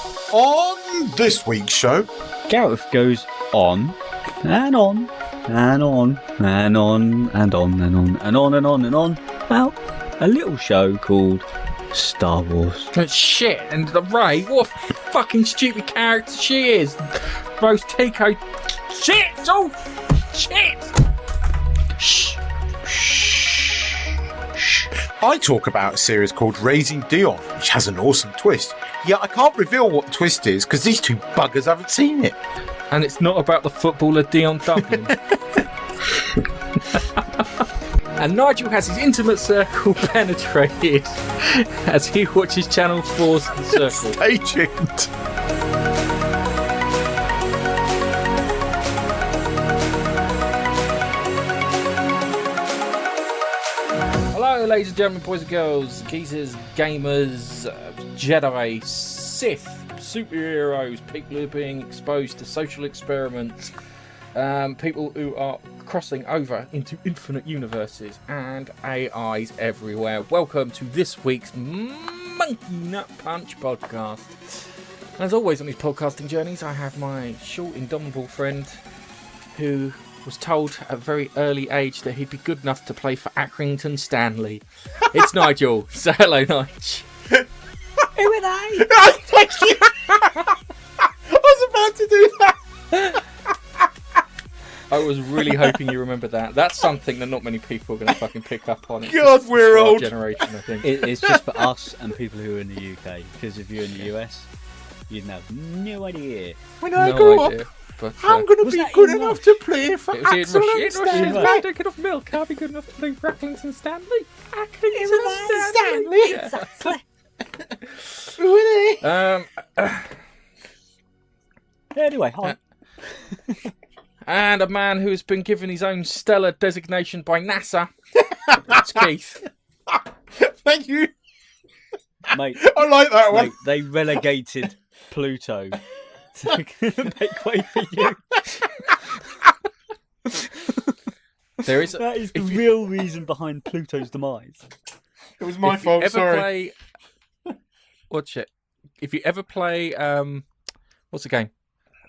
On this week's show, Gareth goes on and on and on and on and on and on and on and on and on about a little show called Star Wars. Shit, and the Ray, what a fucking stupid character she is. Rose Tico, shit, oh, shit. shh. I talk about a series called Raising Dion, which has an awesome twist. Yeah, I can't reveal what the twist is because these two buggers haven't seen it. And it's not about the footballer Dion Dublin. And Nigel has his intimate circle penetrated as he watches Channel 4's The Circle. Stay tuned. Hello, ladies and gentlemen, boys and girls, geezers, gamers, Jedi, Sith, superheroes, people who are being exposed to social experiments, people who are crossing over into infinite universes, and AIs everywhere. Welcome to this week's Monkey Nut Punch podcast. As always on these podcasting journeys, I have my short, indomitable friend who was told at a very early age that he'd be good enough to play for Accrington Stanley. It's Nigel. Say hello, Nigel. Who are they? Thank you. I was about to do that. I was really hoping you remembered that. That's something that not many people are going to fucking pick up on. It's God, just we're our old. generation, I think. It's just for us and people who are in the UK. Because if you're in the US, you'd have no idea. When I No grow idea, up, but, I'm going to was be that good in enough Rush? to play for It was in Axel Russia. and In Russia, Stanley. if I don't get off milk, I'll be good enough to play for Accrington Stanley. Accrington Stanley. Yeah. Exactly. Really? Anyway, hi. And a man who has been given his own stellar designation by NASA. That's Keith. Thank you. Mate, I like that one. mate, they relegated Pluto to make way for you. There is. That is the if you- real reason behind Pluto's demise. It was my if you fault. ever Sorry. play, watch it. If you ever play, what's the game?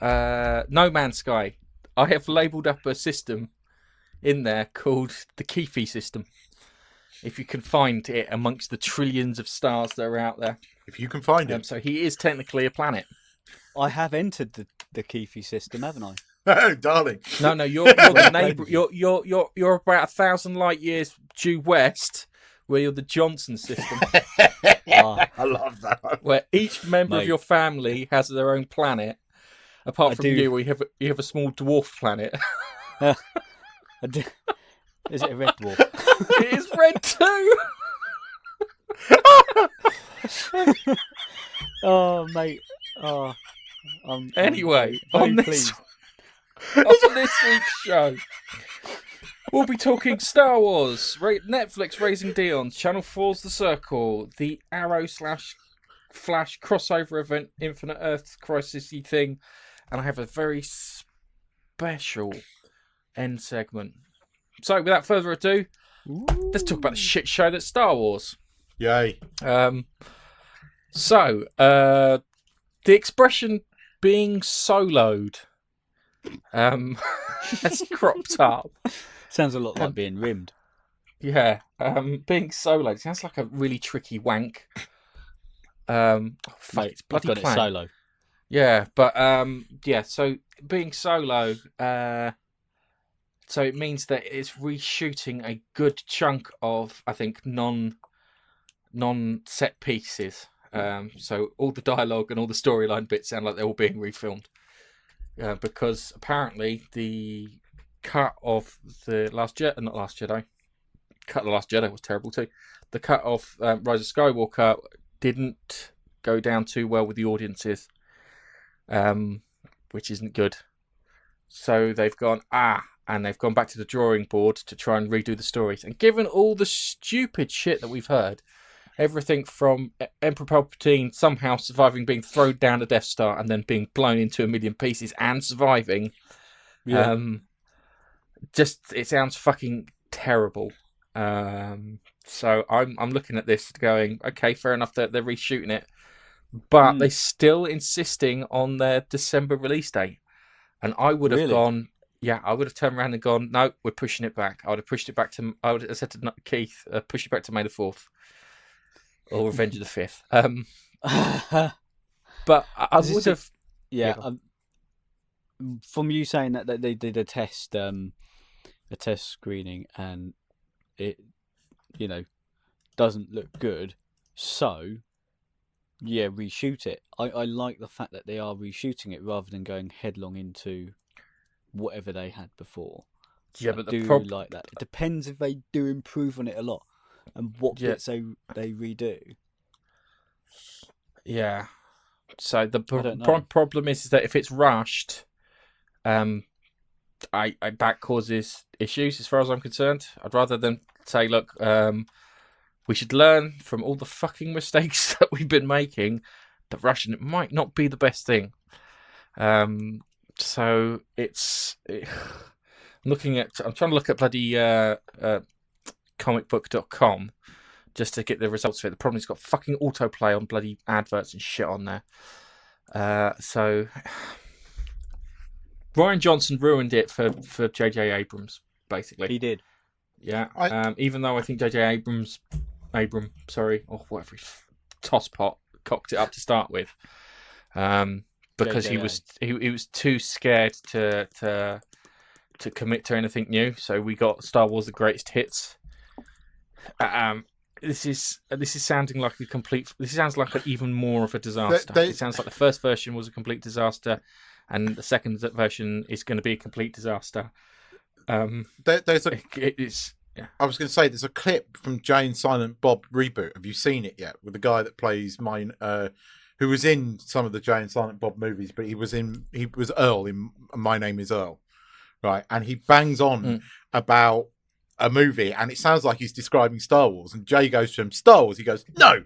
No Man's Sky. I have labelled up a system in there called the Keefe system. If you can find it amongst the trillions of stars that are out there, If you can find it. so he is technically a planet. I have entered the Keefe system, haven't I? Oh, darling. No, you're the neighbour. You're about 1,000 light years due west, where you're the Johnson system, Ah, I love that one. where each member of Mate. your family has their own planet. Apart I from do- you, where you have a small dwarf planet. I do- Is it a red dwarf? It is red too. Oh, mate. Oh, Anyway, I'm on very this pleased. on this week's show, we'll be talking Star Wars, Netflix Raising Dion, Channel 4's The Circle, the Arrow / Flash crossover event, Infinite Earth Crisis-y thing, and I have a very special end segment. So, without further ado, let's talk about the shit show that's Star Wars. Yay. The expression being soloed has cropped up. Sounds a lot like being rimmed. Yeah, being soloed sounds like a really tricky wank. Fuck, Mate, it's I've bloody got it plank. solo. Yeah, but yeah. So being solo, so it means that it's reshooting a good chunk of, I think, non set pieces. So all the dialogue and all the storyline bits sound like they're all being refilmed. Because apparently the cut of the Last Jedi, not Last Jedi, cut of the Last Jedi was terrible too. The cut of Rise of Skywalker didn't go down too well with the audiences, which isn't good. So they've gone, and they've gone back to the drawing board to try and redo the stories. And given all the stupid shit that we've heard, everything from Emperor Palpatine somehow surviving being thrown down a Death Star and then being blown into a million pieces and surviving, just it sounds fucking terrible. So I'm looking at this going, okay, fair enough that they're reshooting it, but they're still insisting on their December release date. And I would have Really? gone, yeah, I would have turned around and gone, no, we're pushing it back. I would have pushed it back to, I would have said to Keith, push it back to May the 4th or Revenge of the 5th. But I would have. Yeah. From you saying that they did a test screening and it, doesn't look good. So, yeah, reshoot it. I like the fact that they are reshooting it rather than going headlong into whatever they had before. Yeah, I but do the like that. It depends if they do improve on it a lot and what bits they redo. Yeah. So the don't know. problem is that if it's rushed, that causes issues as far as I'm concerned. I'd rather than say, look, we should learn from all the fucking mistakes that we've been making. That rushing it might not be the best thing. So I'm trying to look at bloody comicbook.com just to get the results of it. The problem is it's got fucking autoplay on bloody adverts and shit on there. So Ryan Johnson ruined it for J.J. Abrams, basically. He did. Yeah. Even though I think J.J. Abram, or whatever, tosspot cocked it up to start with, because JJA. he was too scared to commit to anything new. So we got Star Wars: The Greatest Hits. This is sounding like a complete. This sounds like even more of a disaster. It sounds like the first version was a complete disaster, and the second version is going to be a complete disaster. It's. Yeah. I was going to say, there's a clip from Jay and Silent Bob reboot. Have you seen it yet? With the guy that plays who was in some of the Jay and Silent Bob movies, but he was Earl in My Name Is Earl, right? And he bangs on about a movie, and it sounds like he's describing Star Wars. And Jay goes to him, Star Wars. He goes, no.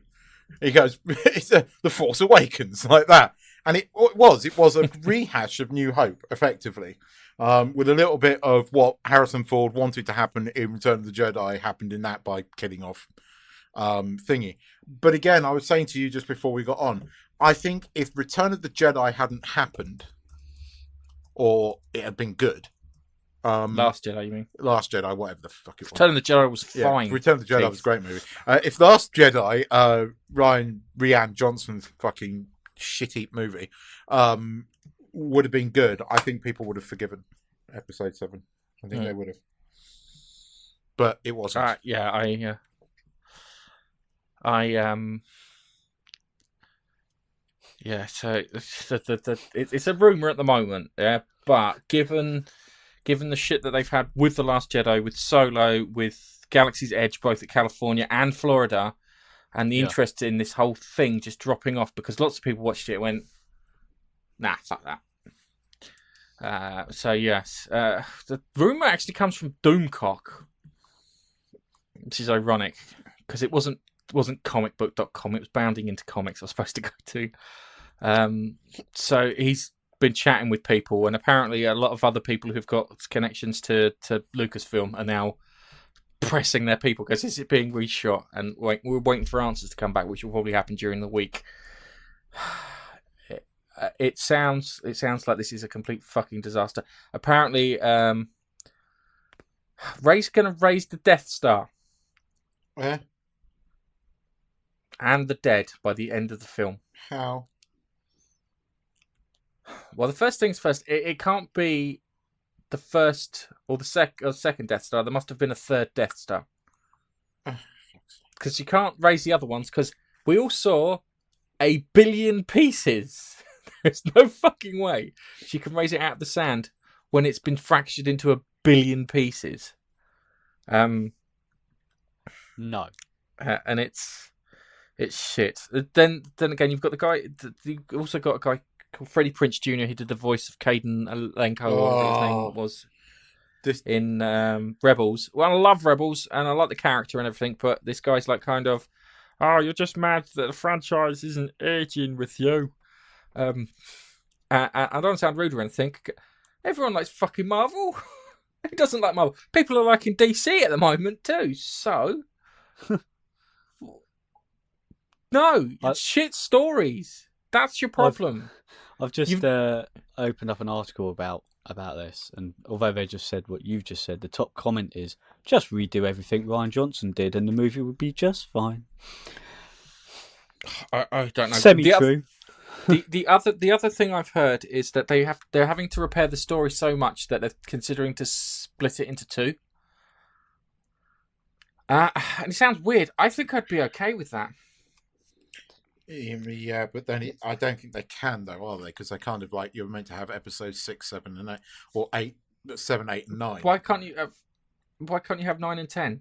He goes, it's The Force Awakens, like that. And it was a rehash of New Hope, effectively. With a little bit of what Harrison Ford wanted to happen in Return of the Jedi happened in that by killing off thingy. But again, I was saying to you just before we got on, I think if Return of the Jedi hadn't happened, or it had been good. Last Jedi, you mean? Last Jedi, whatever the fuck it was. Return of the Jedi was fine. Yeah, Return of the Jedi was a great movie. If Last Jedi, Rian Johnson's fucking shit-eat movie, would have been good, I think people would have forgiven Episode 7. I think they would have. But it wasn't. So it's a rumor at the moment, yeah. But given the shit that they've had with The Last Jedi, with Solo, with Galaxy's Edge, both at California and Florida, and the interest in this whole thing just dropping off because lots of people watched it and went, nah, fuck that. So yes, the rumor actually comes from Doomcock, which is ironic because it wasn't comicbook.com. It was Bounding Into Comics I was supposed to go to. So he's been chatting with people, and apparently a lot of other people who've got connections to Lucasfilm are now pressing their people because this is being reshot, and we're waiting for answers to come back, which will probably happen during the week. It sounds like this is a complete fucking disaster. Apparently, Rey's going to raise the Death Star. Yeah. And the dead by the end of the film. How? Well, the first things first. It can't be the first or the second Death Star. There must have been a third Death Star. Because you can't raise the other ones. Because we all saw 1 billion pieces. There's no fucking way she can raise it out of the sand when it's been fractured into 1 billion pieces. No. And it's shit. Then again, you've got the guy. You also got a guy called Freddie Prinze Jr. who did the voice of Caden Alenko, or whatever his name was, in Rebels. Well, I love Rebels and I like the character and everything, but this guy's like kind of, oh, you're just mad that the franchise isn't aging with you. I don't sound rude or anything. Everyone likes fucking Marvel. Who doesn't like Marvel? People are liking DC at the moment too. So, No, it's shit stories. That's your problem. I've just opened up an article about this, and although they just said what you've just said, the top comment is just redo everything Rian Johnson did, and the movie would be just fine. I don't know. Semi-true. The other thing I've heard is that they're having to repair the story so much that they're considering to split it into two. And it sounds weird. I think I'd be okay with that. Yeah, but then I don't think they can, though, are they? Because they kind of like you're meant to have episodes 6, 7, and 8, or 7, 8, and 9. Why can't you have 9 and 10?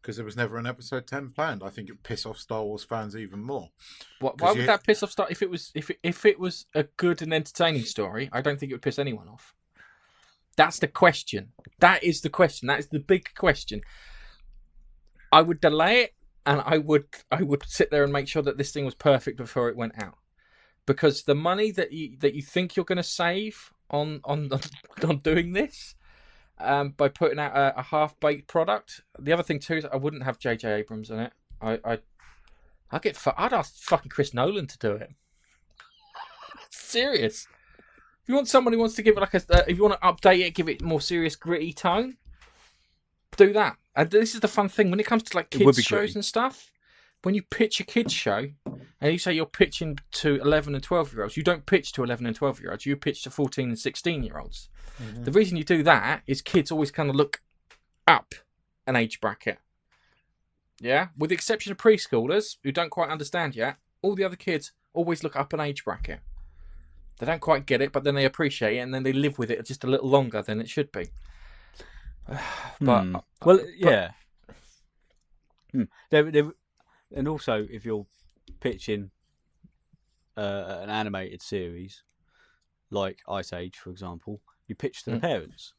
Because there was never an episode 10 planned. I think it would piss off Star Wars fans even more. Why would that piss off Star? If it was a good and entertaining story, I don't think it would piss anyone off. That's the question. That is the question. That is the big question. I would delay it, and I would sit there and make sure that this thing was perfect before it went out, because the money that you think you're going to save on doing this, by putting out a half-baked product. The other thing too is I wouldn't have J.J. Abrams in it. I'd ask fucking Chris Nolan to do it. Serious. If you want someone who wants to give it if you want to update it, give it more serious, gritty tone, do that. And this is the fun thing when it comes to like kids shows and stuff. When you pitch a kids show and you say you're pitching to 11 and 12-year-olds, you don't pitch to 11 and 12-year-olds. You pitch to 14 and 16-year-olds. Mm-hmm. The reason you do that is kids always kind of look up an age bracket. Yeah? With the exception of preschoolers who don't quite understand yet, all the other kids always look up an age bracket. They don't quite get it, but then they appreciate it and then they live with it just a little longer than it should be. And also, if you're pitching an animated series like Ice Age, for example, you pitch to the parents.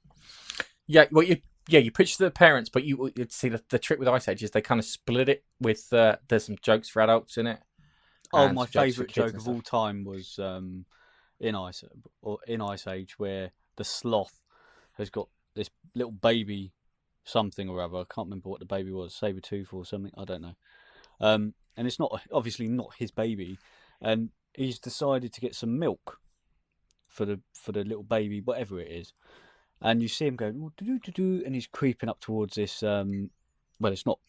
Yeah, well, you pitch to the parents, but you see the trick with Ice Age is they kind of split it with there's some jokes for adults in it. Oh, my favourite joke of all time was in Ice Age, where the sloth has got this little baby something or other. I can't remember what the baby was, Sabertooth or something. I don't know. And it's obviously not his baby, and he's decided to get some milk for the little baby, whatever it is. And you see him going, and he's creeping up towards this. Well, it's not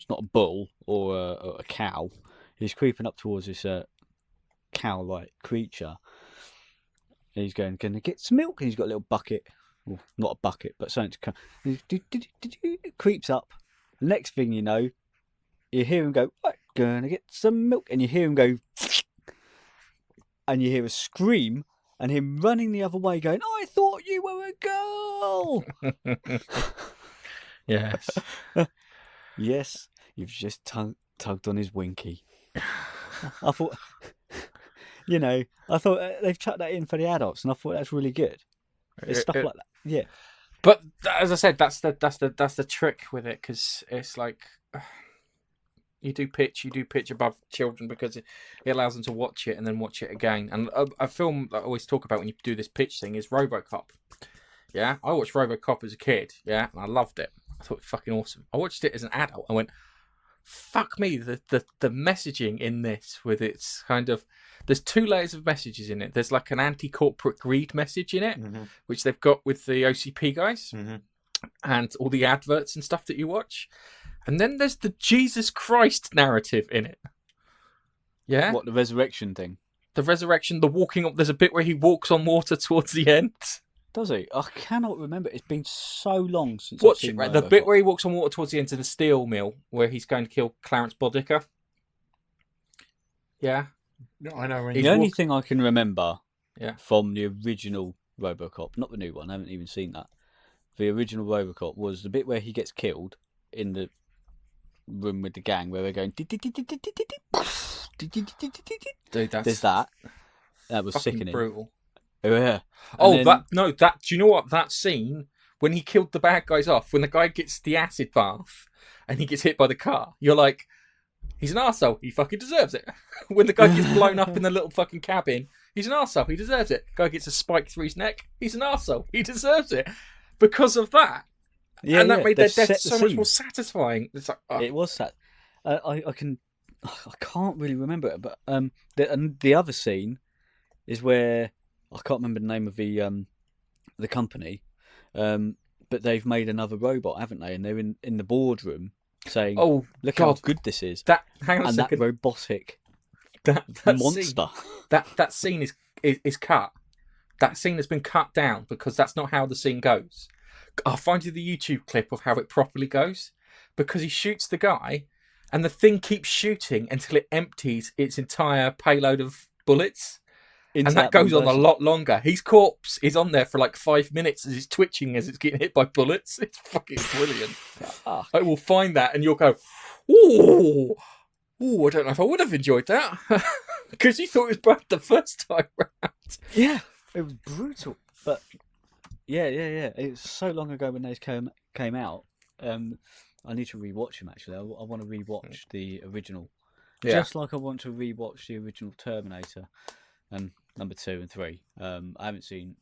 a bull or a cow. He's creeping up towards this cow-like creature. And he's going, "Can I get some milk?" And he's got a little bucket. Well, not a bucket, but something to come. It creeps up. The next thing you know, you hear him go, "I'm gonna get some milk," and you hear him go, and you hear a scream, and him running the other way, going, "I thought you were a girl." Yes, yes, you've just tugged on his winky. I thought, they've chucked that in for the adults, and I thought that's really good. It's stuff like that. Yeah, but as I said, that's the trick with it, because it's like you do pitch above children because it allows them to watch it and then watch it again. And a film that I always talk about when you do this pitch thing is RoboCop. Yeah, I watched RoboCop as a kid. Yeah, and I loved it. I thought it was fucking awesome. I watched it as an adult. I went, fuck me, the messaging in this with its kind of. There's 2 layers of messages in it. There's like an anti-corporate greed message in it, mm-hmm. which they've got with the OCP guys, mm-hmm. and all the adverts and stuff that you watch. And then there's the Jesus Christ narrative in it. Yeah? What, the resurrection thing? The resurrection, the walking up. There's a bit where he walks on water towards the end. Does he? I cannot remember. It's been so long since I've seen it. The bit where he walks on water towards the end of the steel mill, where he's going to kill Clarence Bodicker. Yeah? No, I know. The only thing I can remember from the original RoboCop, not the new one, I haven't even seen that. The original RoboCop was the bit where he gets killed in the room with the gang, where they're going. Dude, there's that. That was sickening. Brutal. Yeah. Do you know what? That scene when he killed the bad guys off, when the guy gets the acid bath and he gets hit by the car, you're like, he's an arsehole. He fucking deserves it. When the guy gets blown up in the little fucking cabin, he's an arsehole. He deserves it. Guy gets a spike through his neck. He's an arsehole. He deserves it. Because of that. Yeah, and that made their death so much more satisfying. It's like, It was sad. I can I can't really remember it, but the other scene is where I can't remember the name of the company, but they've made another robot, haven't they? And they're in the boardroom saying, "Oh, look God, how good this is." Hang on a second. That robotic that monster. Scene, that scene is cut. That scene has been cut down because that's not how the scene goes. I'll find you the YouTube clip of how it properly goes, because he shoots the guy, and the thing keeps shooting until it empties its entire payload of bullets. And that goes on a lot longer. His corpse is on there for like 5 minutes as it's twitching as it's getting hit by bullets. It's fucking brilliant. I will find that and you'll go, ooh, I don't know if I would have enjoyed that. Because you thought it was bad the first time round. Yeah, it was brutal. But yeah. It was so long ago when those came out. I need to rewatch them, actually. I want to rewatch the original. Yeah. Just like I want to rewatch the original Terminator. And number 2 and 3. I haven't seen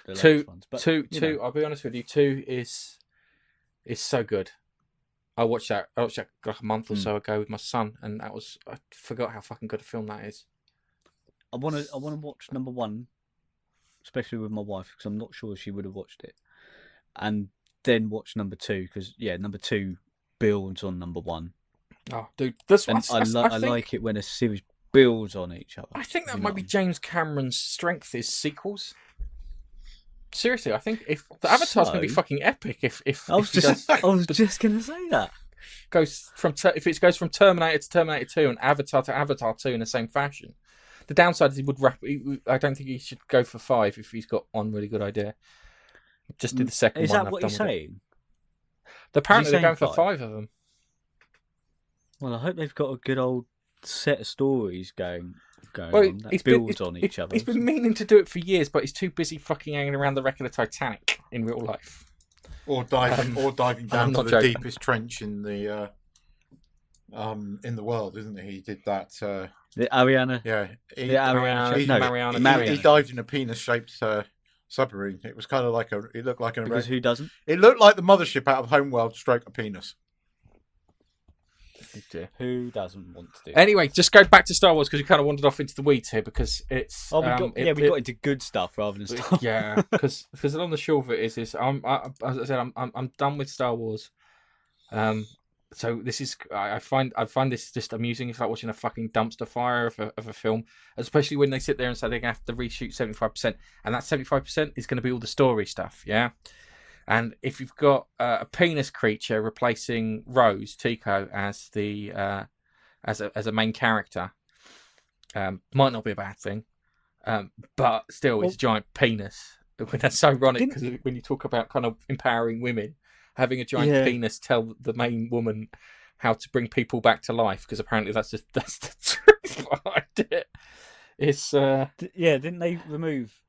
the latest ones. But two. I'll be honest with you. 2 is so good. I watched that like a month or so ago with my son, and I forgot how fucking good a film that is. I want to watch number 1, especially with my wife, because I'm not sure she would have watched it, and then watch number 2 because number 2 builds on number 1. Oh, dude, this one. I like it when a series builds on each other. I think that might be James Cameron's strength is sequels. Seriously, I think if the Avatar's going to be fucking epic, I was just going to say that if it goes from Terminator to Terminator 2 and Avatar to Avatar 2 in the same fashion. The downside is he would I don't think he should go for 5 if he's got one really good idea. Just do the second one. Is that what you're saying? Apparently they're going for 5 of them. Well, I hope they've got a good old set of stories going on that builds on each other. He's been meaning to do it for years, but he's too busy fucking hanging around the wreck of the Titanic in real life, or diving down to the deepest trench in the world, isn't he? He did that. The Ariana. Yeah, Mariana. He dived in a penis-shaped submarine. It was kind of like it looked like because who doesn't? It looked like the mothership out of Homeworld stroke a penis. Who doesn't want to do Anyway, just go back to Star Wars because we kind of wandered off into the weeds here because it's. We got into good stuff rather than stuff. Yeah, because on the short of it is as I said, I'm done with Star Wars. So this is I find this just amusing. It's like watching a fucking dumpster fire of a film, especially when they sit there and say they're gonna have to reshoot 75%, and that 75% is going to be all the story stuff. Yeah. And if you've got a penis creature replacing Rose Tico as the as a main character, might not be a bad thing, but still, it's a giant penis. That's so ironic because when you talk about kind of empowering women, having a giant penis tell the main woman how to bring people back to life, because apparently that's the truth behind it. It's didn't they remove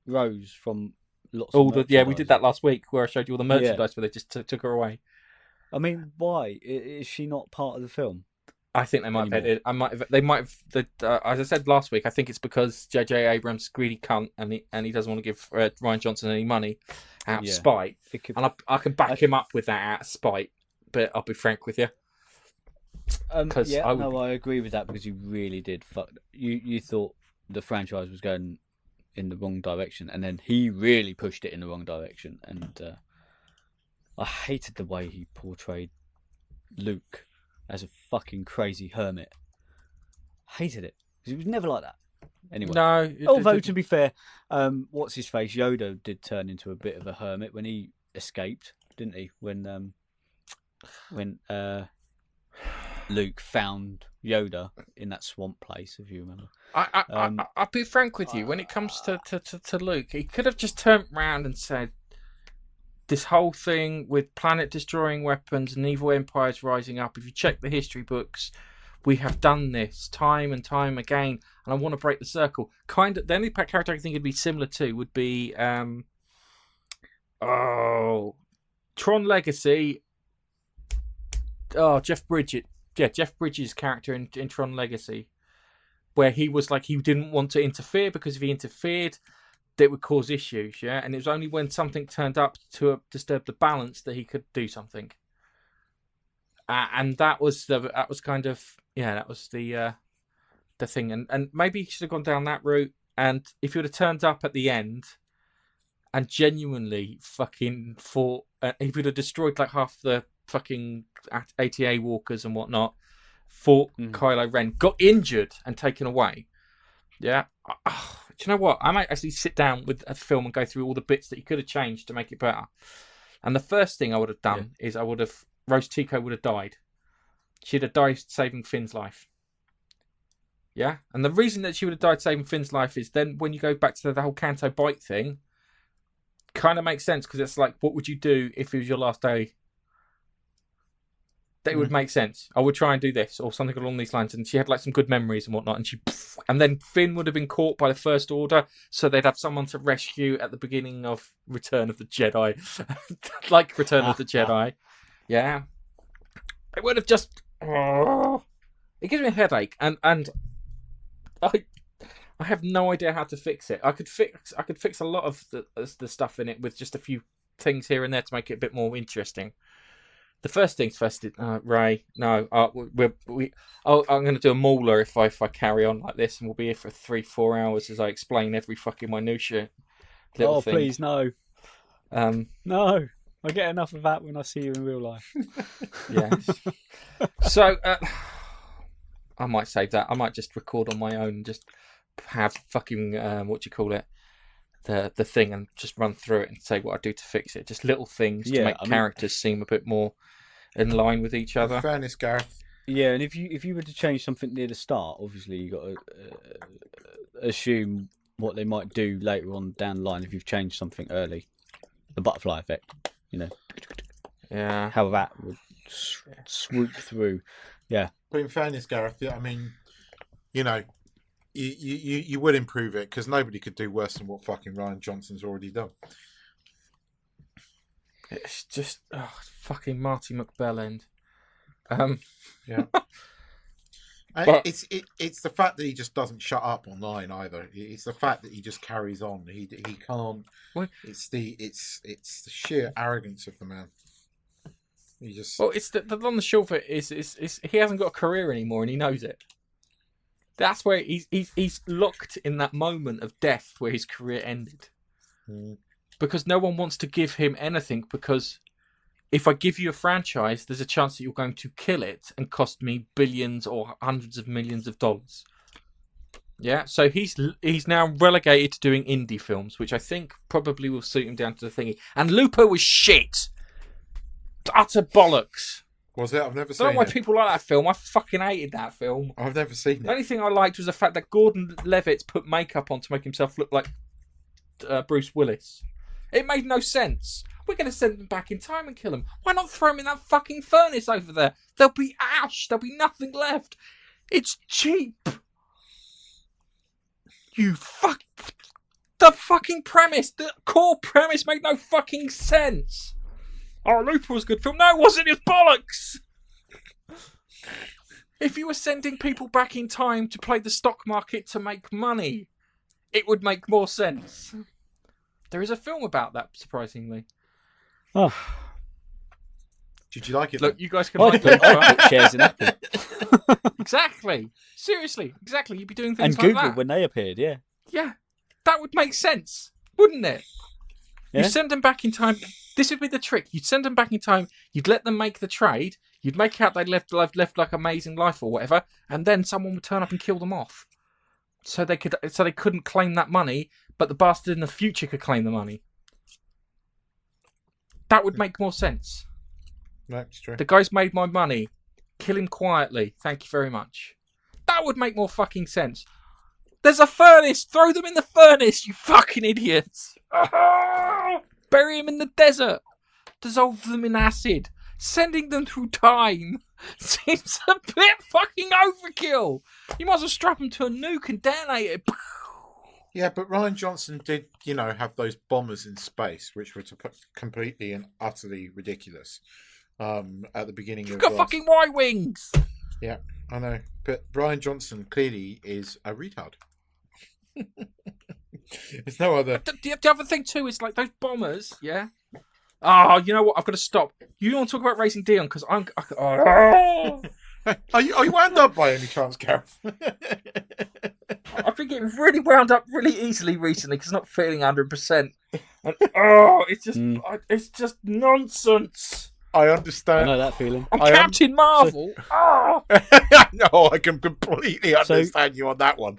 Rose from? We did that last week where I showed you all the merchandise where they just took her away. I mean, why is she not part of the film? I think they might have. They might have. As I said last week, I think it's because J.J. Abrams greedy cunt and he doesn't want to give Rian Johnson any money out of spite. And I can back him up with that out of spite. But I'll be frank with you. I agree with that because you really did You thought the franchise was going in the wrong direction, and then he really pushed it in the wrong direction, and I hated the way he portrayed Luke as a fucking crazy hermit. Hated it because he was never like that. Anyway, although to be fair, what's his face Yoda did turn into a bit of a hermit when he escaped, didn't he? When Luke found Yoda in that swamp place, if you remember. I'll be frank with you. When it comes to Luke, he could have just turned around and said, this whole thing with planet-destroying weapons and evil empires rising up, if you check the history books, we have done this time and time again, and I want to break the circle. The only character I think it'd be similar to would be Tron Legacy. Oh, Jeff Bridges' character in Tron Legacy, where he was like he didn't want to interfere because if he interfered, that would cause issues. Yeah, and it was only when something turned up to disturb the balance that he could do something. And that was kind of that was the thing, and maybe he should have gone down that route. And if he would have turned up at the end and genuinely fucking fought, he would have destroyed like half the fucking ATA walkers and whatnot, fought Kylo Ren, got injured and taken away. Yeah. Do you know what? I might actually sit down with a film and go through all the bits that he could have changed to make it better. And the first thing I would have done is Rose Tico would have died. She'd have died saving Finn's life. Yeah? And the reason that she would have died saving Finn's life is then when you go back to the whole Canto Bite thing, kind of makes sense because it's like, what would you do if it was your last day? That would make sense. I would try and do this or something along these lines. And she had like some good memories and whatnot. And then Finn would have been caught by the First Order, so they'd have someone to rescue at the beginning of Return of the Jedi, like Return of the Jedi. Yeah, it would have just. It gives me a headache, and I have no idea how to fix it. I could fix a lot of the stuff in it with just a few things here and there to make it a bit more interesting. The first things first, Ray. No, I'm going to do a mauler if I carry on like this, and we'll be here for 3-4 hours as I explain every fucking minutiae. Little thing. Please no. No, I get enough of that when I see you in real life. Yes. So I might save that. I might just record on my own and just have fucking the thing and just run through it and say what I do to fix it. Just little things to make characters seem a bit more in line with each other. In fairness, Gareth. Yeah, and if you were to change something near the start, obviously you got to assume what they might do later on down the line if you've changed something early. The butterfly effect, Yeah. how that would swoop through. Yeah. But in fairness, Gareth, I mean, you would improve it because nobody could do worse than what fucking Ryan Johnson's already done. It's just fucking Marty McBellend. Yeah. But it's the fact that he just doesn't shut up online either. It's the fact that he just carries on. He can't. What? It's the sheer arrogance of the man. He just. Well, it's the on the short of it is he hasn't got a career anymore and he knows it. That's where he's locked in that moment of death where his career ended. Because no one wants to give him anything, because if I give you a franchise, there's a chance that you're going to kill it and cost me billions or hundreds of millions of dollars. Yeah, so he's now relegated to doing indie films, which I think probably will suit him down to the thingy. And Lupo was shit. Utter bollocks. Was it? I've never I seen don't know why it. people like that film. I fucking hated that film. I've never seen The it. only thing I liked was the fact that Gordon Levitt put makeup on to make himself look like Bruce Willis. It made no sense. We're going to send them back in time and kill him. Why not throw him in that fucking furnace over there? There'll be ash. There'll be nothing left. It's cheap. The fucking premise, the core premise made no fucking sense. Oh, Looper was a good film. No, it wasn't. It's bollocks. If you were sending people back in time to play the stock market to make money, it would make more sense. There is a film about that, surprisingly. Oh, Did you like it? Look, then? you guys can I like put it. shares in Apple Exactly. Seriously, exactly. You'd be doing and things like Google that. when they appeared. Yeah. Yeah, that would make sense, wouldn't it? Yeah. You send them back in time. This would be the trick. You'd send them back in time. You'd let them make the trade. You'd make out they'd left like amazing life or whatever, and then someone would turn up and kill them off, so they couldn't claim that money, but the bastard in the future could claim the money. That would make more sense. That's true. The guy's made my money. Kill him quietly. Thank you very much. That would make more fucking sense. There's a furnace. Throw them in the furnace, you fucking idiots. Bury him in the desert. Dissolve them in acid. Sending them through time seems a bit fucking overkill. You might as well strap them to a nuke and detonate it. Yeah, but Ryan Johnson did, have those bombers in space, which were completely and utterly ridiculous. At the beginning You've of got fucking Y-wings. Yeah, I know. But Ryan Johnson clearly is a retard. There's no other. The other thing too is like those bombers, yeah. Oh, you know what? I've got to stop. You don't want to talk about Racing Dion because Are you wound up by any chance, Gareth? I've been getting really wound up really easily recently because I'm not feeling 100%. And, it's just nonsense. I understand. I know that feeling. I'm Captain Marvel. No, I can completely understand you on that one.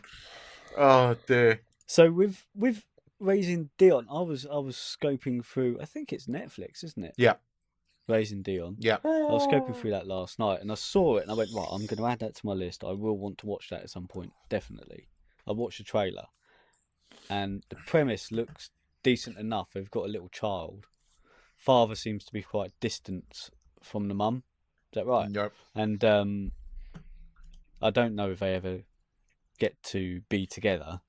Oh dear. So with Raising Dion, I was scoping through. I think it's Netflix, isn't it? Yeah. Raising Dion. Yeah. I was scoping through that last night, and I saw it, and I went, right, I'm going to add that to my list. I will want to watch that at some point, definitely. I watched the trailer, and the premise looks decent enough. They've got a little child. Father seems to be quite distant from the mum. Is that right? Yep. And I don't know if they ever get to be together,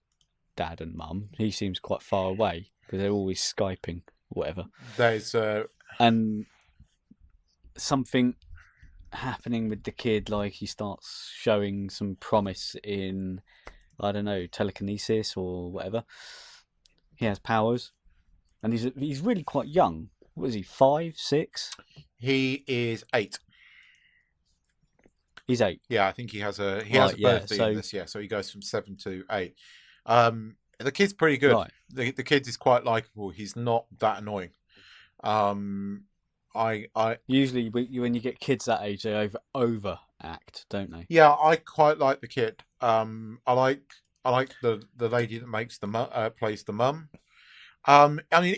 dad and mum. He seems quite far away because they're always Skyping, whatever. There's and something happening with the kid, like he starts showing some promise in, I don't know, telekinesis or whatever. He has powers, and he's really quite young. What is he, 5, 6? He is 8. He's 8. Yeah, I think he has a birthday in this year, so he goes from 7 to 8. The kid's pretty good. Right. The kid is quite likable. He's not that annoying. I Usually when you get kids that age, they overact, don't they? Yeah, I quite like the kid. I like the lady that makes plays the mum. I mean,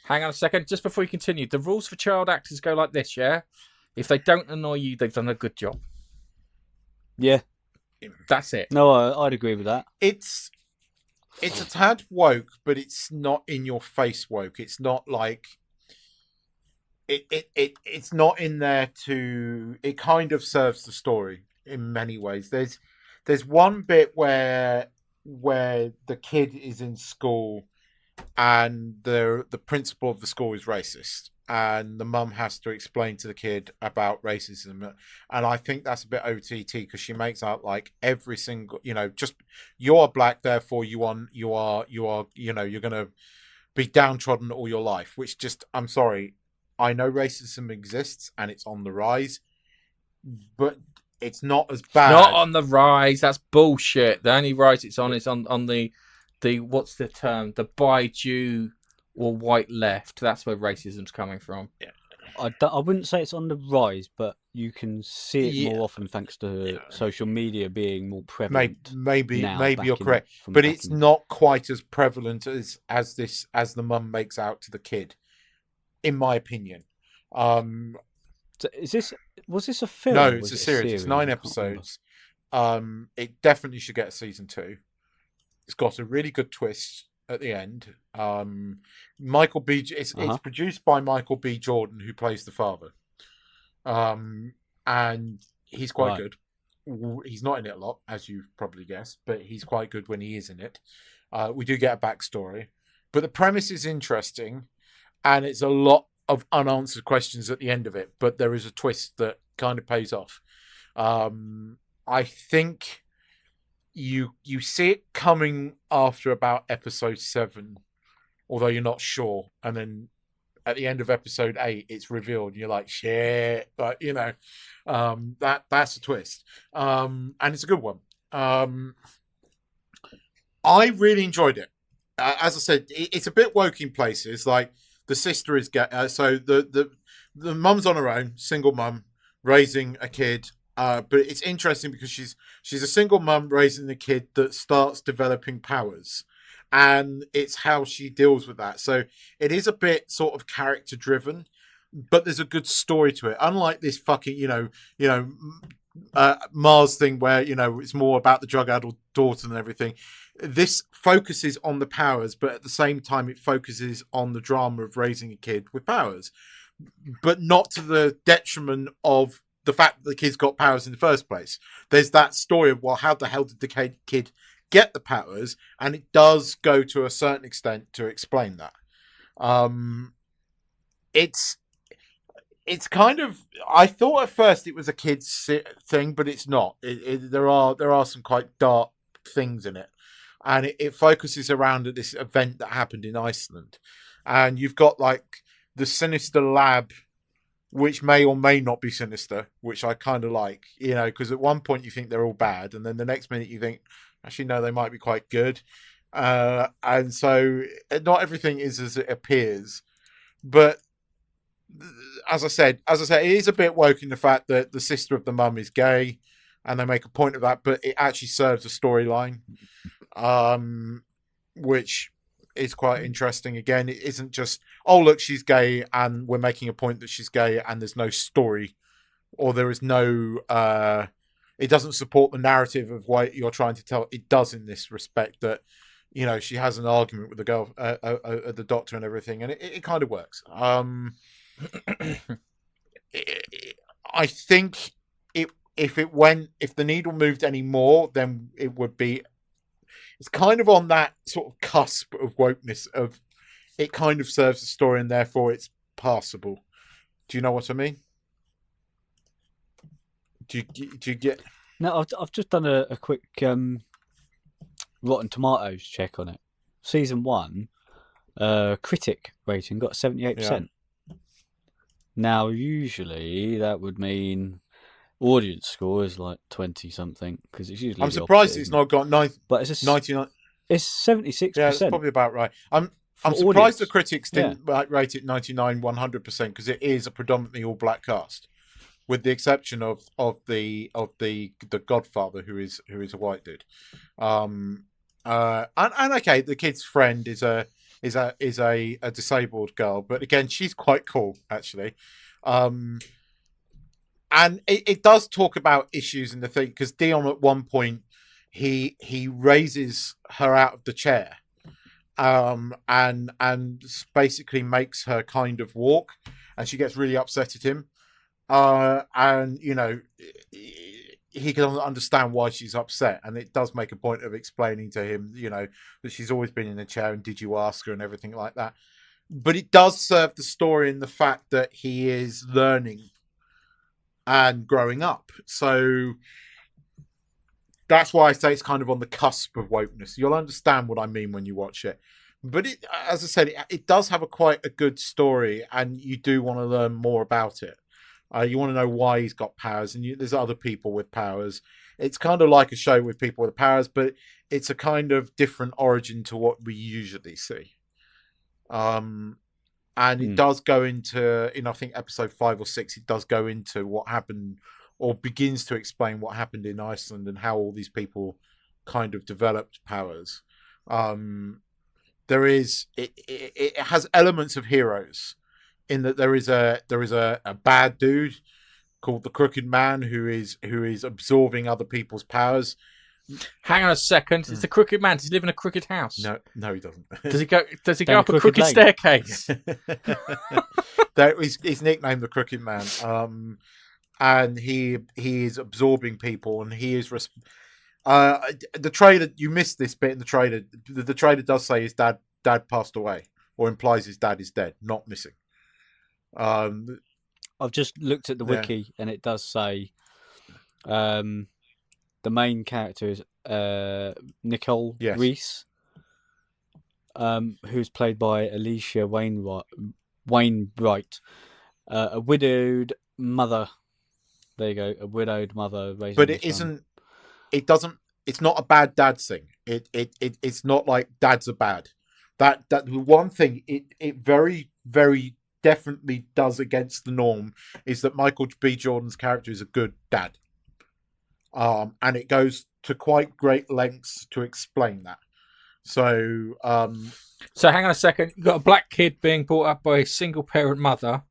Hang on a second, just before you continue. The rules for child actors go like this, yeah? If they don't annoy you, they've done a good job. Yeah. That's it. No, I'd agree with that. It's a tad woke, but it's not in your face woke. It's not like it's not in there to. It kind of serves the story in many ways. There's one bit where the kid is in school and the principal of the school is racist, and the mum has to explain to the kid about racism, and I think that's a bit OTT because she makes out like every single, just you're black, therefore you're gonna be downtrodden all your life, which just, I'm sorry, I know racism exists and it's on the rise, but it's not as bad. Not on the rise. That's bullshit. The only rise it's on is on the what's the term? The Jew or white left. That's where racism's coming from. Yeah. I wouldn't say it's on the rise, but you can see it more often thanks to social media being more prevalent. Maybe you're correct, but it's not quite as prevalent as the mum makes out to the kid, in my opinion. So was this a film? No, it's a series. It's 9 episodes. It definitely should get a season 2. It's got a really good twist at the end. Michael B. It's produced by Michael B. Jordan, who plays the father, and he's quite good. He's not in it a lot, as you probably guessed, but he's quite good when he is in it. We do get a backstory, but the premise is interesting, and it's a lot of unanswered questions at the end of it. But there is a twist that kind of pays off. I think you see it coming after about episode 7, although you're not sure, and then at the end of episode 8 it's revealed and you're like, shit, but that's a twist, and it's a good one. I really enjoyed it. As I said, it's a bit woke in places. Like the sister is so the mum's on her own, single mum raising a kid. But it's interesting because she's a single mum raising a kid that starts developing powers, and it's how she deals with that. So it is a bit sort of character driven, but there's a good story to it. Unlike this fucking Mars thing where it's more about the drug-addled daughter and everything. This focuses on the powers, but at the same time it focuses on the drama of raising a kid with powers, but not to the detriment of the fact that the kid's got powers in the first place. There's that story of, well, how the hell did the kid get the powers? And it does go to a certain extent to explain that. It's kind of, I thought at first it was a kid's thing, but it's not. There are some quite dark things in it. And it focuses around this event that happened in Iceland. And you've got like the sinister lab which may or may not be sinister, which I kind of like, because at one point you think they're all bad, and then the next minute you think, actually, no, they might be quite good. And so not everything is as it appears. But as I said, it is a bit woke in the fact that the sister of the mum is gay, and they make a point of that, but it actually serves a storyline, which is quite interesting. Again, it isn't just, oh, look, she's gay, and we're making a point that she's gay, and there's no story, or there is no, it doesn't support the narrative of what you're trying to tell. It does in this respect that, she has an argument with the girl, the doctor and everything, and it kind of works. I think if the needle moved any more, then it would be. It's kind of on that sort of cusp of wokeness. Of it kind of serves the story, and therefore it's passable. Do you know what I mean? Do you get? No, I've just done a quick Rotten Tomatoes check on it. Season 1, critic rating got 78%. Yeah. Now, usually that would mean audience score is like 20 something, because it's usually. I'm surprised it's not got 9, but it's 99. It's 76%. Yeah, that's probably about right. I'm surprised the critics didn't rate it 99, 100%, because it is a predominantly all black cast, with the exception of the Godfather, who is a white dude. And okay, the kid's friend is a disabled girl, but again, she's quite cool actually. And it does talk about issues in the thing, because Dion at one point he raises her out of the chair, and basically makes her kind of walk, and she gets really upset at him, and he can understand why she's upset, and it does make a point of explaining to him, that she's always been in a chair, and did you ask her, and everything like that. But it does serve the story in the fact that he is learning and growing up. So that's why I say it's kind of on the cusp of wokeness. You'll understand what I mean when you watch it. But it, as I said, it does have quite a good story, and you do want to learn more about it. You want to know why he's got powers, and there's other people with powers. It's kind of like a show with people with powers, but it's a kind of different origin to what we usually see. And it does go into, I think episode 5 or 6, it does go into what happened, or begins to explain what happened in Iceland and how all these people kind of developed powers. It has elements of Heroes, in that there is a bad dude called the Crooked Man who is absorbing other people's powers. Hang on a second. It's the Crooked Man. Does he live in a crooked house? No, he doesn't. Does he go up a crooked staircase? He's nicknamed the Crooked Man. And he is absorbing people, and he is the trailer. You missed this bit in the trailer. The trailer does say his dad passed away, or implies his dad is dead, not missing. I've just looked at the wiki, and it does say the main character is Nicole Reese, who's played by Alicia Wainwright, a widowed mother. There you go, a widowed mother raising. But it isn't. It doesn't. It's not a bad dad thing. It's not like dads are bad. That the one thing it very, very definitely does against the norm is that Michael B. Jordan's character is a good dad. And it goes to quite great lengths to explain that. So hang on a second. You've got a black kid being brought up by a single parent mother.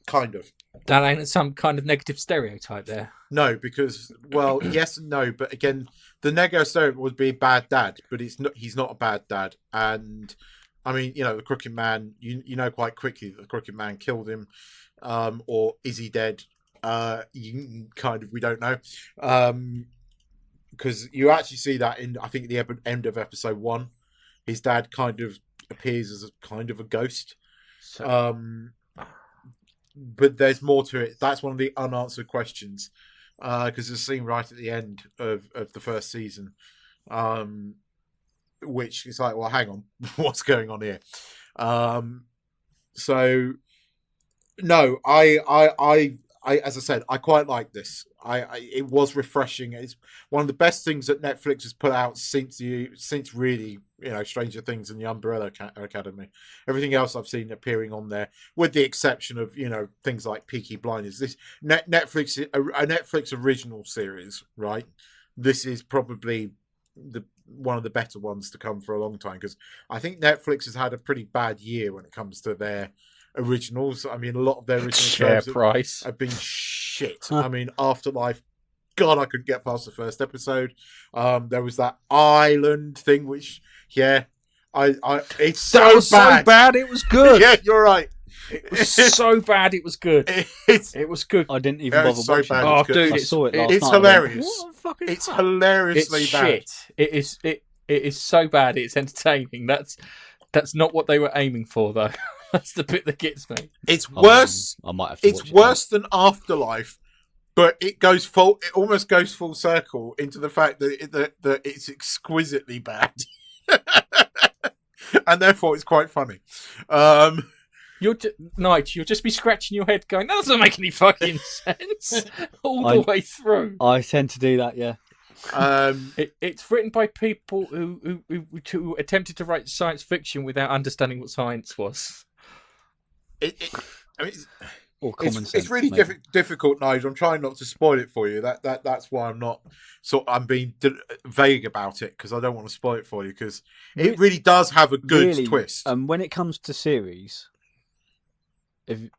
Kind of. That ain't some kind of negative stereotype there. No, because, well, yes and no, but again, the negative stereotype would be bad dad, but he's not a bad dad. And I mean, the Crooked Man, you know quite quickly that the Crooked Man killed him, or is he dead? We don't know, because you actually see that in, I think, the end of episode 1, his dad kind of appears as a kind of a ghost. But there's more to it. That's one of the unanswered questions, because there's a scene right at the end of the first season, which is like, well, hang on, what's going on here? So No, I, as I said, I quite like this. It was refreshing. It's one of the best things that Netflix has put out since really, Stranger Things and the Umbrella Academy. Everything else I've seen appearing on there, with the exception of things like Peaky Blinders. This Netflix, a Netflix original series, right? This is probably one of the better ones to come for a long time, because I think Netflix has had a pretty bad year when it comes to their originals. I mean, a lot of their original share shows price have been shit. I mean, Afterlife, God, I couldn't get past the first episode. There was that island thing, which it's so bad it was good. Yeah, you're right. It was so bad it was good. It was good. I didn't even bother watching it. Oh, dude, I saw it last it's night. hilarious. What the fuck is it's that? hilariously It's bad. shit. It is so bad it's entertaining. That's not what they were aiming for, though. That's the bit that gets me. It's worse. I might have to It's watch worse than Afterlife, but it almost goes full circle into the fact that it's exquisitely bad, and therefore it's quite funny. Nigel, you'll just be scratching your head, going, "That doesn't make any fucking sense," all the way through. I tend to do that, yeah. It's written by people who attempted to write science fiction without understanding what science was. Or common sense. It's really difficult, Nigel. I'm trying not to spoil it for you. That's why I'm not. So I'm being vague about it, because I don't want to spoil it for you, because it really does have a good twist. When it comes to series,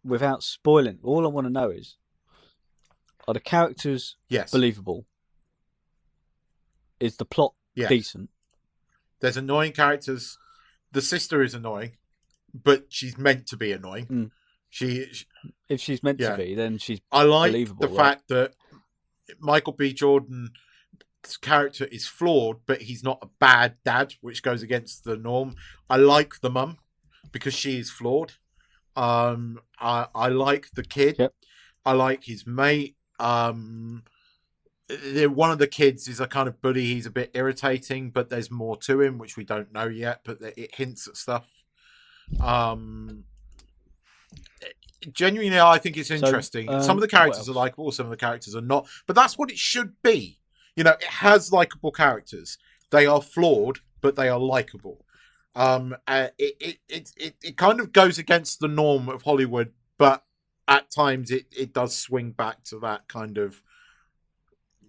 without spoiling, all I want to know is, are the characters believable? Is the plot decent? There's annoying characters. The sister is annoying, but she's meant to be annoying. If she's meant to be, then she's I like believable. the fact that Michael B. Jordan's character is flawed, but he's not a bad dad, which goes against the norm. I like the mum because she is flawed. I like the kid. Yep. I like his mate. One of the kids is a kind of bully. He's a bit irritating, but there's more to him, which we don't know yet, but it hints at stuff. Genuinely, I think it's interesting. Some of the characters are likable, some of the characters are not, but that's what it should be. It has likable characters. They are flawed, but they are likable. It kind of goes against the norm of Hollywood, but at times it does swing back to that kind of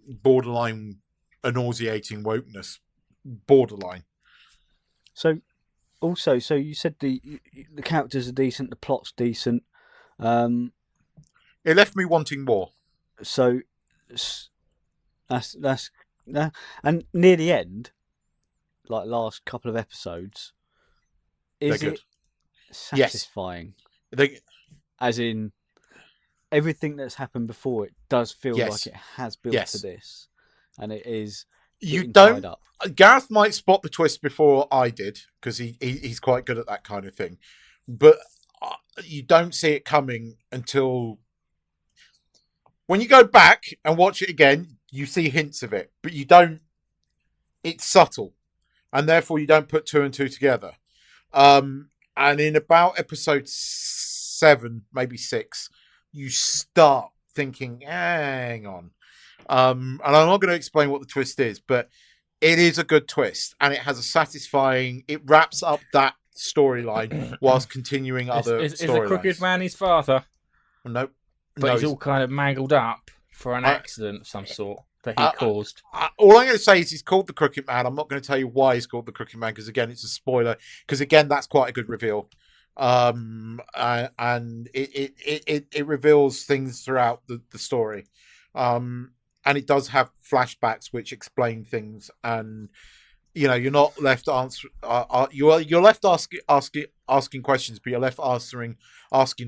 borderline nauseating wokeness. Borderline. So you said the characters are decent, the plot's decent. It left me wanting more. So that's and near the end, like last couple of episodes, is it satisfying? Yes. As in, everything that's happened before, it does feel like it has built to this, and it is. You don't. Up. Gareth might spot the twist before I did, because he's quite good at that kind of thing, but you don't see it coming until when you go back and watch it again. You see hints of it, but you don't. It's subtle, and therefore you don't put two and two together. And in about episode 7, maybe 6, you start thinking, hang on. And I'm not going to explain what the twist is, but it is a good twist, and it has a satisfying. It wraps up that storyline whilst continuing other storylines. Is the crooked man his father? Nope. But he's all kind of mangled up for an accident of some sort that he caused. All I'm going to say is he's called the Crooked Man. I'm not going to tell you why he's called the Crooked Man, because again, it's a spoiler. Because again, that's quite a good reveal, and it reveals things throughout the story, and it does have flashbacks which explain things, and you're not left you're left asking questions, but you're left asking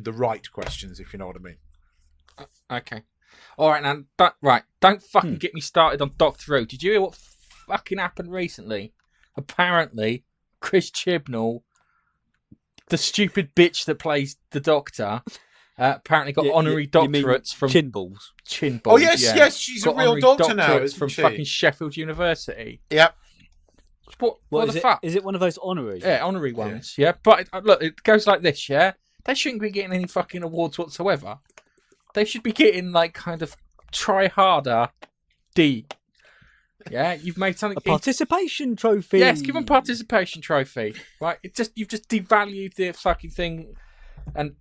the right questions, if you know what I mean. Okay. All right, now, don't fucking get me started on Doctor Who. Did you hear what fucking happened recently? Apparently, Chris Chibnall, the stupid bitch that plays the Doctor, apparently got honorary doctorates from Chin Balls. Oh yes, she's a real doctor now, isn't from she? fucking Sheffield University. Yep. What the fuck? Is it one of those honorary? Yeah, honorary ones. Yeah, but look, it goes like this. Yeah, they shouldn't be getting any fucking awards whatsoever. They should be getting like kind of try harder D. Yeah, you've made something. A participation trophy. Yes, give them participation trophy. Right, you've just devalued the fucking thing. And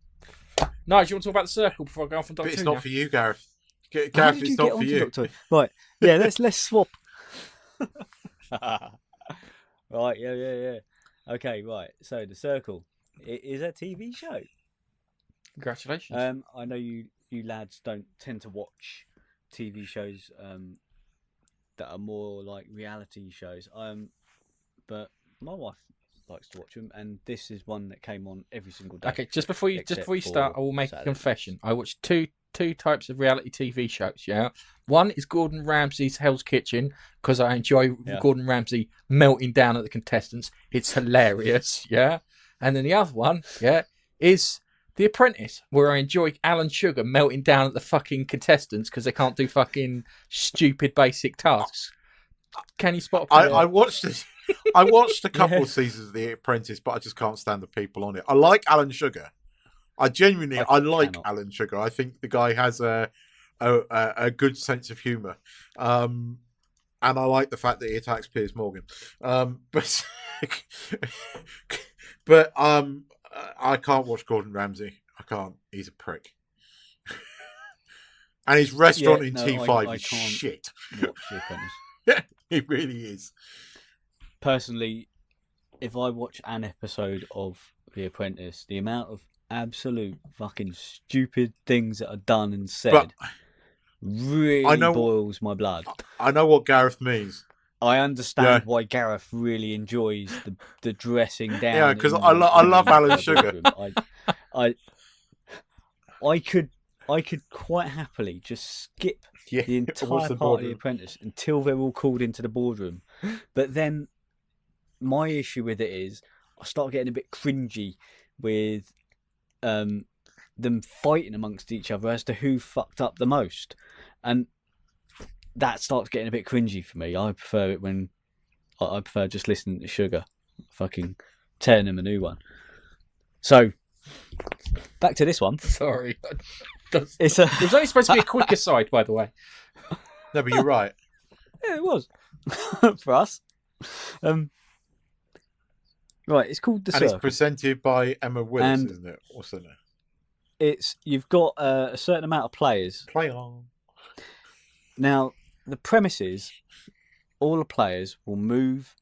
Nigel, you want to talk about the circle before I go off on Doctor Who? It's not for you, Gareth. How Gareth, did it's you not get for onto you. Doctor Who? Right, yeah, let's swap. Right, yeah. Okay, right. So the circle, it is a TV show. Congratulations. I know you lads don't tend to watch TV shows that are more like reality shows. But my wife likes to watch them, and this is one that came on every single day. Okay, just before you start, I will make a confession. I watched two types of reality TV shows. Yeah, one is Gordon Ramsay's Hell's Kitchen because I enjoy Gordon Ramsay melting down at the contestants. It's hilarious. Yeah, and then the other one, is The Apprentice, where I enjoy Alan Sugar melting down at the fucking contestants because they can't do fucking stupid basic tasks. Can you spot? I watched this. I watched a couple of seasons of The Apprentice, but I just can't stand the people on it. I like Alan Sugar. I like Alan Sugar. I think the guy has a good sense of humour, and I like the fact that he attacks Piers Morgan. But I can't watch Gordon Ramsay. I can't. He's a prick. And his restaurant in T5 is shit. Watch The Apprentice. It really is. Personally, if I watch an episode of The Apprentice, the amount of absolute fucking stupid things that are done and said really boils my blood. I know what Gareth means. I understand why Gareth really enjoys the dressing down. Yeah, because I love Alan Sugar. I could quite happily just skip the entire part of The Apprentice until they're all called into the boardroom. But then my issue with it is I start getting a bit cringy with them fighting amongst each other as to who fucked up the most. And that starts getting a bit cringy for me. I prefer it when I prefer just listening to Sugar fucking tearing him a new one. So back to this one. Sorry. It was only supposed to be a quick aside, by the way. No, but you're right. Yeah, it was. For us. Right, it's called The Circle. And it's presented by Emma Willis, isn't it? What's her name? You've got a certain amount of players. Play on. Now, the premise is all the players will move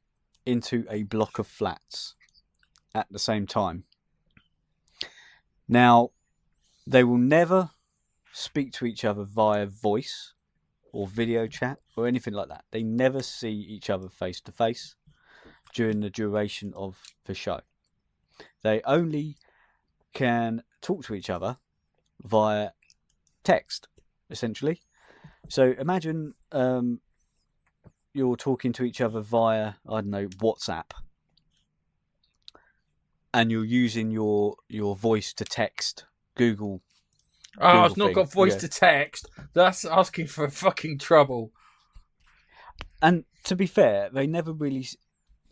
into a block of flats at the same time. Now, they will never speak to each other via voice or video chat or anything like that. They never see each other face to face during the duration of the show. They only can talk to each other via text, essentially. So imagine you're talking to each other via, I don't know, WhatsApp, and you're using your voice to text Google. I've not got voice to text. That's asking for fucking trouble. And to be fair, they never really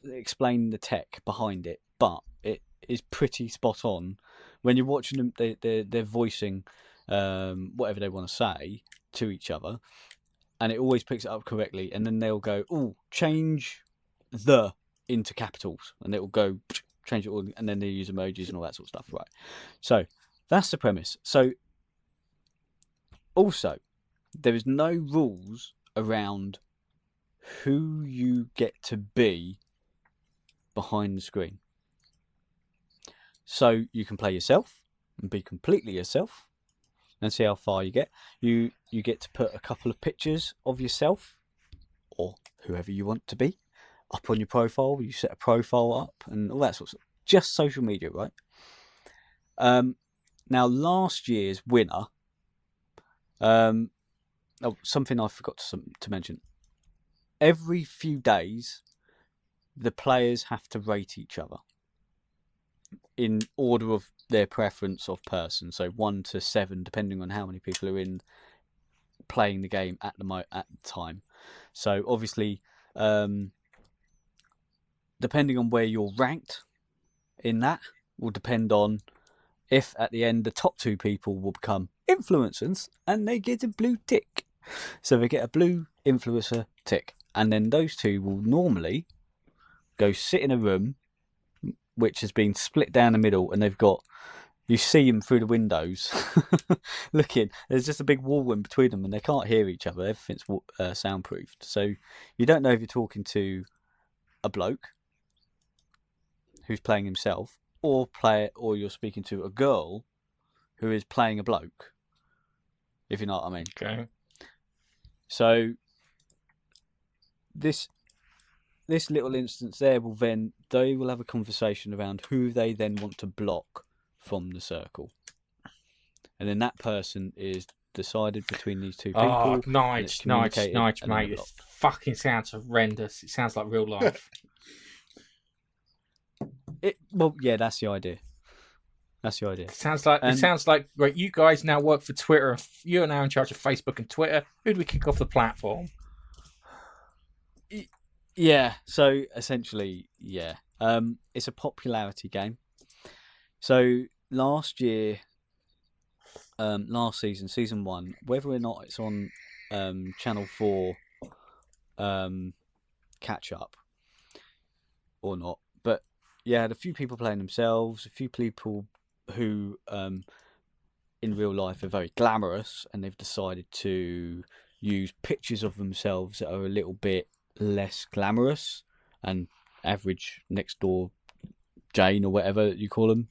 explain the tech behind it, but it is pretty spot on. When you're watching them, they're voicing whatever they want to say to each other, and it always picks it up correctly. And then they'll go, "Oh, change the into capitals," and it will go change it all, and then they use emojis and all that sort of stuff, right? So that's the premise. So also, there is no rules around who you get to be behind the screen. So you can play yourself and be completely yourself and see how far you get. You get to put a couple of pictures of yourself or whoever you want to be up on your profile. You set a profile up and all that sort of stuff. Just social media, right? Now, last year's winner, something I forgot to mention. Every few days, the players have to rate each other in order of their preference of person. So 1 to 7, depending on how many people are in playing the game at the time. So obviously, depending on where you're ranked in that, will depend on if at the end the top 2 people will become influencers and they get a blue tick. So they get a blue influencer tick. And then those 2 will normally go sit in a room which has been split down the middle, and you see them through the windows looking. There's just a big wall in between them, and they can't hear each other. Everything's soundproofed. So you don't know if you're talking to a bloke who's playing himself, or you're speaking to a girl who is playing a bloke, if you know what I mean. Okay. So this little instance there they will have a conversation around who they then want to block from the circle, and then that person is decided between these 2 people. Oh, nice, mate. It fucking sounds horrendous. It sounds like real life. Yeah, that's the idea. It sounds like right. You guys now work for Twitter. You are now in charge of Facebook and Twitter. Who do we kick off the platform? Yeah. So essentially, yeah. It's a popularity game. So last season, season 1, whether or not it's on Channel 4 catch up or not, but yeah, had a few people playing themselves, a few people who in real life are very glamorous, and they've decided to use pictures of themselves that are a little bit less glamorous and average next door Jane or whatever you call them.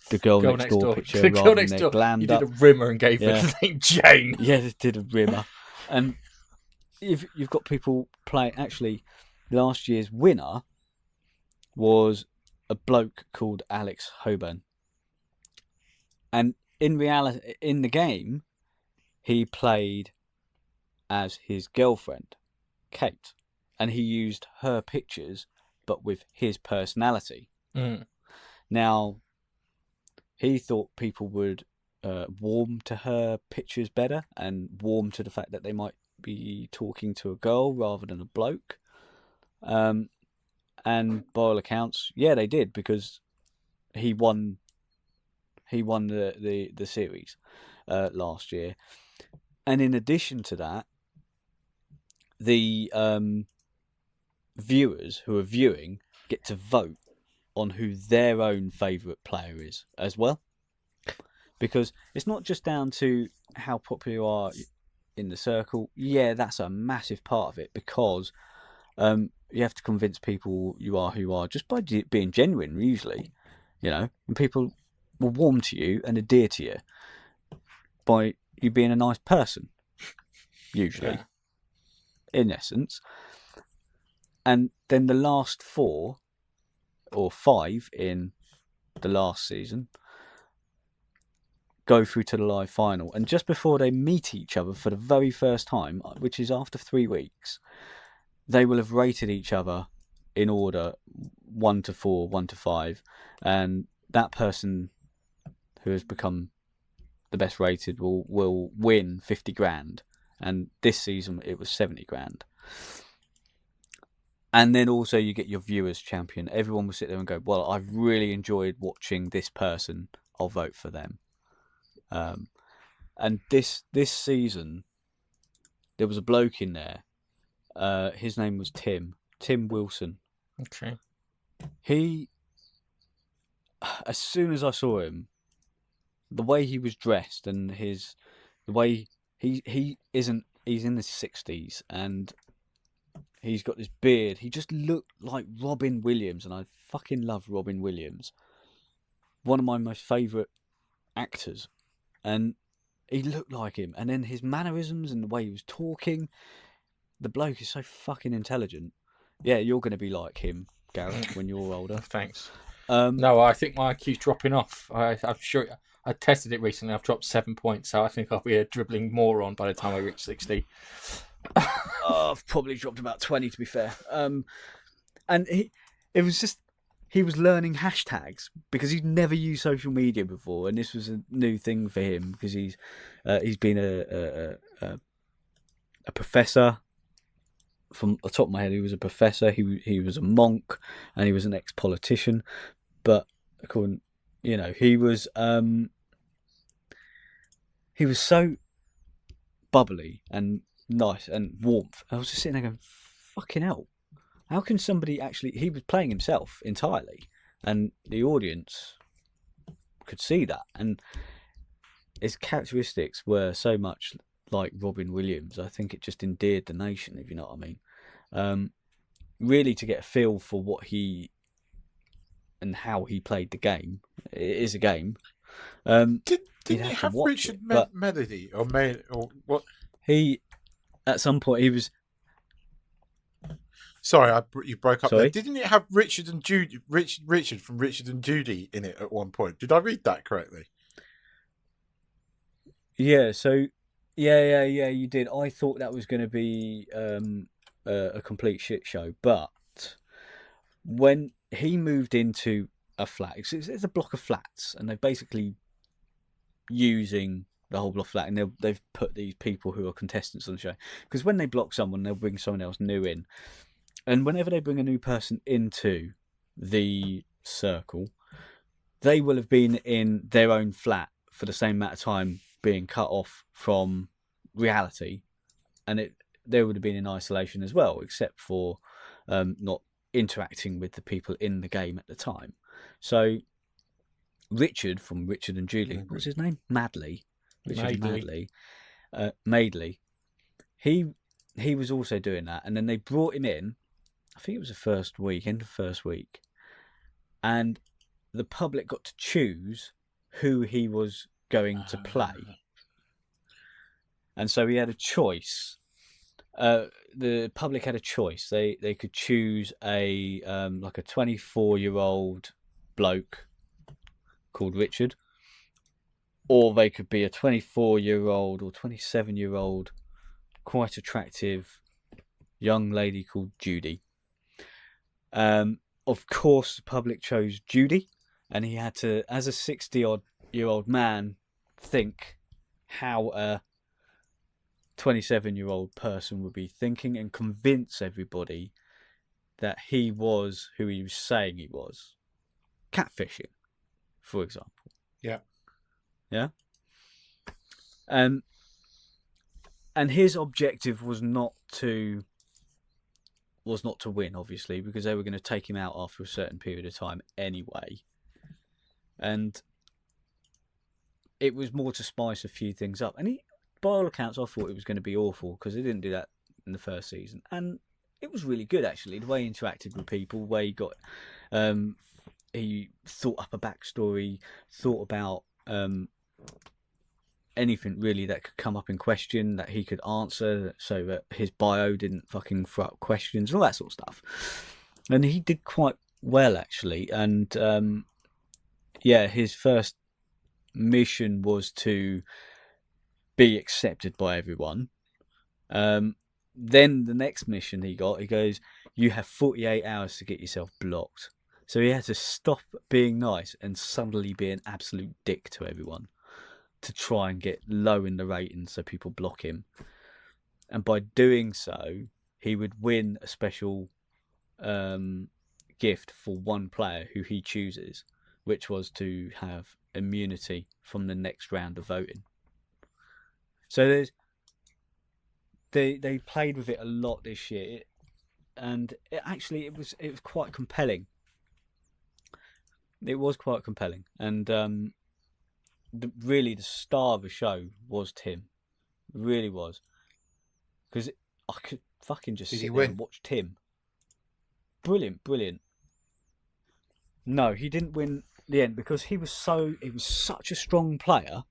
The girl next door picture, the girl next door. You did a rimmer and gave her the name Jane. Yeah, they did a rimmer. And you've got people playing. Actually, last year's winner was a bloke called Alex Hoban. And in reality, in the game, he played as his girlfriend, Kate. And he used her pictures, but with his personality. Mm. Now, he thought people would warm to her pictures better and warm to the fact that they might be talking to a girl rather than a bloke. And by all accounts, yeah, they did, because he won the series last year. And in addition to that, the viewers who are viewing get to vote on who their own favourite player is as well. Because it's not just down to how popular you are in the circle. Yeah, that's a massive part of it, because you have to convince people you are who you are just by being genuine, usually. You know, and people will warm to you and adhere to you by you being a nice person, usually, in essence. And then the last 4 or 5 in the last season go through to the live final, and just before they meet each other for the very first time, which is after 3 weeks, they will have rated each other in order 1 to 4, 1 to 5, and that person who has become the best rated will win 50 grand, and this season it was 70 grand. And then also you get your viewers champion. Everyone will sit there and go, well, I've really enjoyed watching this person, I'll vote for them. And this season, there was a bloke in there. His name was Tim Wilson. Okay. He, as soon as I saw him, the way he was dressed and the way he's in his 60s and he's got this beard. He just looked like Robin Williams, and I fucking love Robin Williams. One of my most favourite actors. And he looked like him. And then his mannerisms and the way he was talking. The bloke is so fucking intelligent. Yeah, you're going to be like him, Gareth, when you're older. Thanks. No, I think my IQ's dropping off. I'm sure I tested it recently. I've dropped 7 points, so I think I'll be a dribbling moron by the time I reach 60. I've probably dropped about 20, to be fair. And he was learning hashtags because he'd never used social media before, and this was a new thing for him because he's been a professor. From the top of my head, he was a professor. He was a monk, and he was an ex-politician. But according, You know, he was so bubbly and nice and warmth. I was just sitting there going, fucking hell. How can somebody actually... He was playing himself entirely, and the audience could see that. And his characteristics were so much like Robin Williams. I think it just endeared the nation, if you know what I mean. Really, to get a feel for what he and how he played the game. It is a game. Didn't he have Richard Melody or what? He, at some point, he was... Sorry, you broke up Sorry? there. Didn't it have Richard and Judy, Richard from Richard and Judy in it at one point? Did I read that correctly? Yeah, so you did. I thought that was going to be a complete shit show, but when he moved into a flat, it's a block of flats, and they're basically using the whole block of flat, and they've put these people who are contestants on the show, because when they block someone, they'll bring someone else new in. And whenever they bring a new person into the circle, they will have been in their own flat for the same amount of time, being cut off from reality, and they would have been in isolation as well, except for not interacting with the people in the game at the time. So Richard from Richard and Julie, what's his name? Madeley. Madeley. He was also doing that, and then they brought him in. I think it was end of first week, and the public got to choose who he was going to play, and so he had a choice. The public had a choice. They could choose a like a 24-year-old bloke called Richard, or they could be a 24-year-old or 27-year-old quite attractive young lady called Judy. Of course, the public chose Judy, and he had to, as a 60-odd-year-old man, think how a 27-year-old person would be thinking and convince everybody that he was who he was saying he was. Catfishing, for example. Yeah. Yeah? And his objective was not to win, obviously, because they were going to take him out after a certain period of time anyway. And it was more to spice a few things up. And by all accounts, I thought it was going to be awful, because they didn't do that in the first season. And it was really good, actually, the way he interacted with people, the way he got... he thought up a backstory, thought about anything really that could come up in question that he could answer, so that his bio didn't fucking throw up questions, all that sort of stuff. And he did quite well, actually. And his first mission was to be accepted by everyone. Then the next mission he goes, you have 48 hours to get yourself blocked. So he had to stop being nice and suddenly be an absolute dick to everyone to try and get low in the ratings so people block him. And by doing so, he would win a special gift for one player who he chooses, which was to have immunity from the next round of voting. So they played with it a lot this year, and it was quite compelling. It was quite compelling, and really the star of the show was Tim. It really was, because I could fucking just sit there and watch Tim. Brilliant. No, he didn't win the end because he was such a strong player.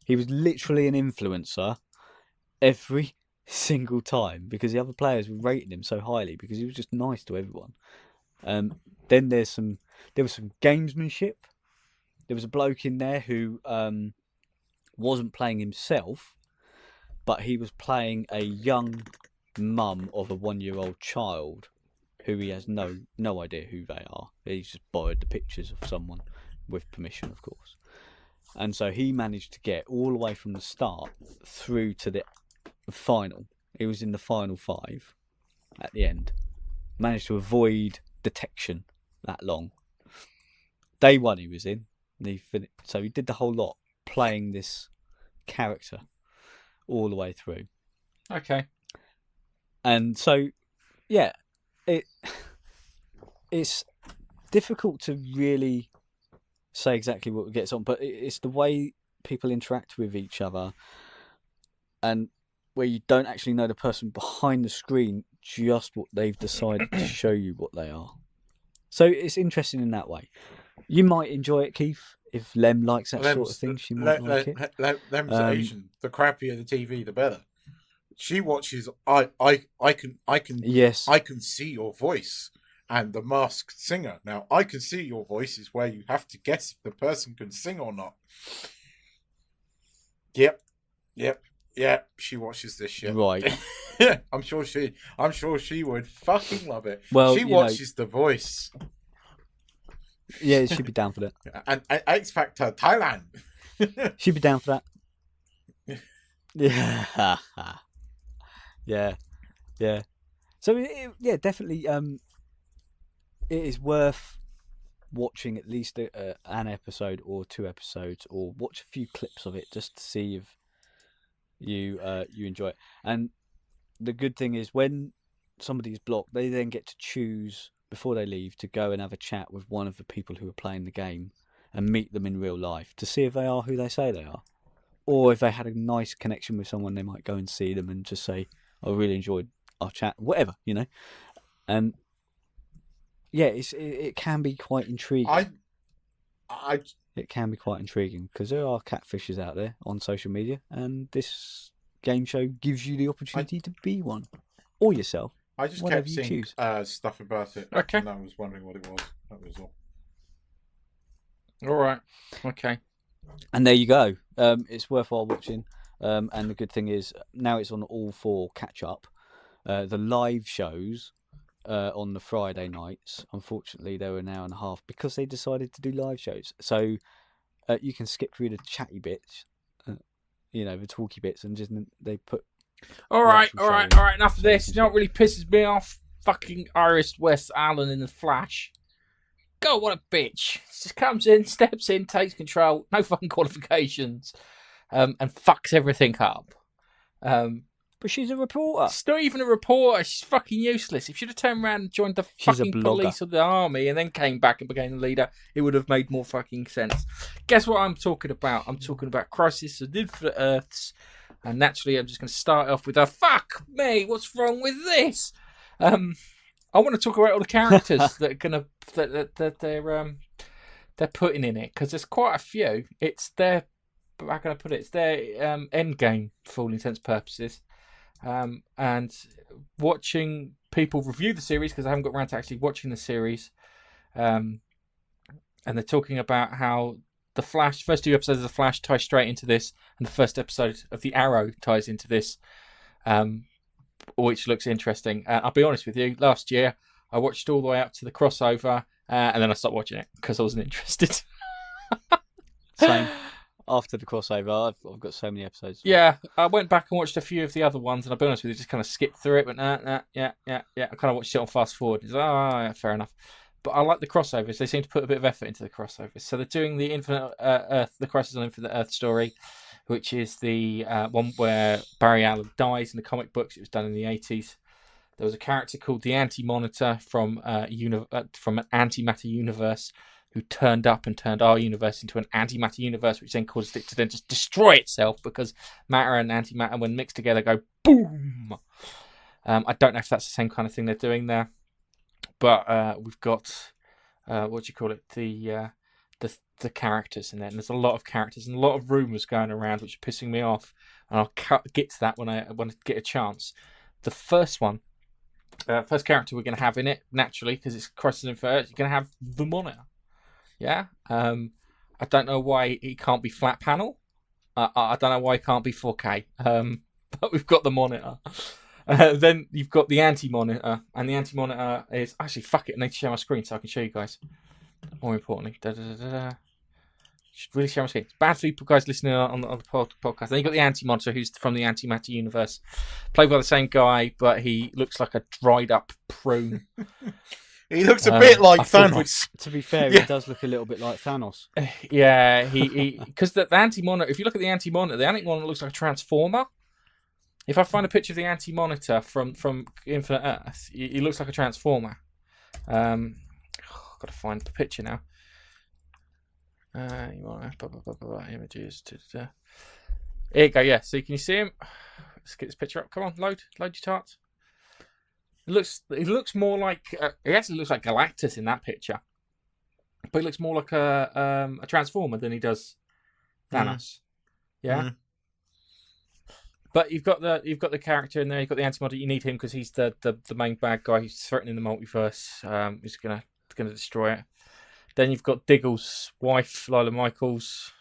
He was literally an influencer every single time because the other players were rating him so highly because he was just nice to everyone. Then there was some gamesmanship. There was a bloke in there who wasn't playing himself, but he was playing a young mum of a 1-year-old child who he has no idea who they are. He's just borrowed the pictures of someone with permission, of course. And so he managed to get all the way from the start through to the final. He was in the final 5 at the end. Managed to avoid detection that long. Day 1 he was in. So he did the whole lot, playing this character all the way through. Okay. And so, yeah, it's difficult to really say exactly what gets on, but it's the way people interact with each other, and where you don't actually know the person behind the screen, just what they've decided to show you what they are. So it's interesting in that way. You might enjoy it, Keith. If Lem likes that sort of thing, she might like it. Lem's Asian. The crappier the TV, the better. She watches. I can. Yes. I can see your voice, and The Masked Singer. Now I can see your voice is where you have to guess if the person can sing or not. Yep. She watches this shit. Right. I'm sure she would fucking love it. Well, she watches The Voice. Yeah, she'd be down for that. And X Factor Thailand. She'd be down for that. Yeah. Yeah. So yeah, definitely. It is worth watching at least an episode or 2 episodes, or watch a few clips of it just to see if you enjoy it. And the good thing is, when somebody's blocked, they then get to choose before they leave to go and have a chat with one of the people who are playing the game and meet them in real life to see if they are who they say they are, or if they had a nice connection with someone, they might go and see them and just say, I really enjoyed our chat, whatever, and yeah, it can be quite intriguing. It can be quite intriguing because there are catfishes out there on social media, and this game show gives you the opportunity to be one, or yourself. I just kept seeing stuff about it. Okay. And I was wondering what it was. That was all. All right. Okay. And there you go. It's worthwhile watching. And the good thing is, now it's on all 4 catch up. The live shows on the Friday nights, unfortunately, they were an hour and a half because they decided to do live shows. So you can skip through the chatty bits, the talky bits, and just they put. All right. Enough of this. You know what really pisses me off? Fucking Iris West Allen in The Flash. God, what a bitch. Just comes in, steps in, takes control, no fucking qualifications, and fucks everything up. But she's a reporter. She's not even a reporter. She's fucking useless. If she'd have turned around and joined the fucking police or the army and then came back and became the leader, it would have made more fucking sense. Guess what I'm talking about? I'm talking about Crisis of Infinite Earths. And naturally, I'm just going to start off with a fuck me. What's wrong with this? I want to talk about all the characters that are gonna that they're putting in it, because there's quite a few. It's their, how can I put it? It's their end game for all intents and purposes. And watching people review the series, because I haven't got around to actually watching the series, and they're talking about how the Flash, first 2 episodes of the Flash tie straight into this, and the first episode of the Arrow ties into this, which looks interesting. I'll be honest with you, last year I watched all the way up to the crossover, and then I stopped watching it because I wasn't interested. Same. After the crossover, I've got so many episodes. Yeah, I went back and watched a few of the other ones, and I'll be honest with you, just kind of skipped through it, but yeah. I kind of watched it on fast forward. It's yeah, fair enough. But I like the crossovers. They seem to put a bit of effort into the crossovers. So they're doing the Infinite Earth, the Crisis on Infinite Earth story, which is the one where Barry Allen dies in the comic books. It was done in the 80s. There was a character called the Anti-Monitor from an antimatter universe who turned up and turned our universe into an antimatter universe, which then caused it to then just destroy itself because matter and antimatter, when mixed together, go boom. I don't know if that's the same kind of thing they're doing there. But we've got what do you call it? The characters in there. And there's a lot of characters and a lot of rumours going around, which are pissing me off. And I'll get to that when I get a chance. The first one, first character we're going to have in it, naturally, because it's Crisis on Infinite Earth, you're going to have the Monitor. Yeah. I don't know why he can't be flat panel. I don't know why he can't be 4K. But we've got the Monitor. Then you've got the Anti-Monitor, and the Anti-Monitor is actually, fuck it, I need to share my screen so I can show you guys. More importantly, should really share my screen. It's bad for you guys listening on the podcast. Then you've got the Anti-Monitor, who's from the Antimatter universe, played by the same guy, but he looks like a dried up prune. He looks a bit like I thought Thanos. To be fair, Yeah. he does look a little bit like Thanos. Yeah, he because the Anti-Monitor. If you look at the Anti-Monitor looks like a Transformer. If I find a picture of the Anti-Monitor from Infinite Earth, he looks like a Transformer. Got to find the picture now. Images. Here you go. Yeah. So can you see him? Let's get this picture up. Come on, load your tarts. It looks more like he actually looks like Galactus in that picture, but he looks more like a Transformer than he does Thanos. Yeah. But you've got the character in there. You've got the Anti-Monitor. You need him because he's the main bad guy who's threatening the multiverse. He's gonna destroy it. Then you've got Diggle's wife, Lila Michaels,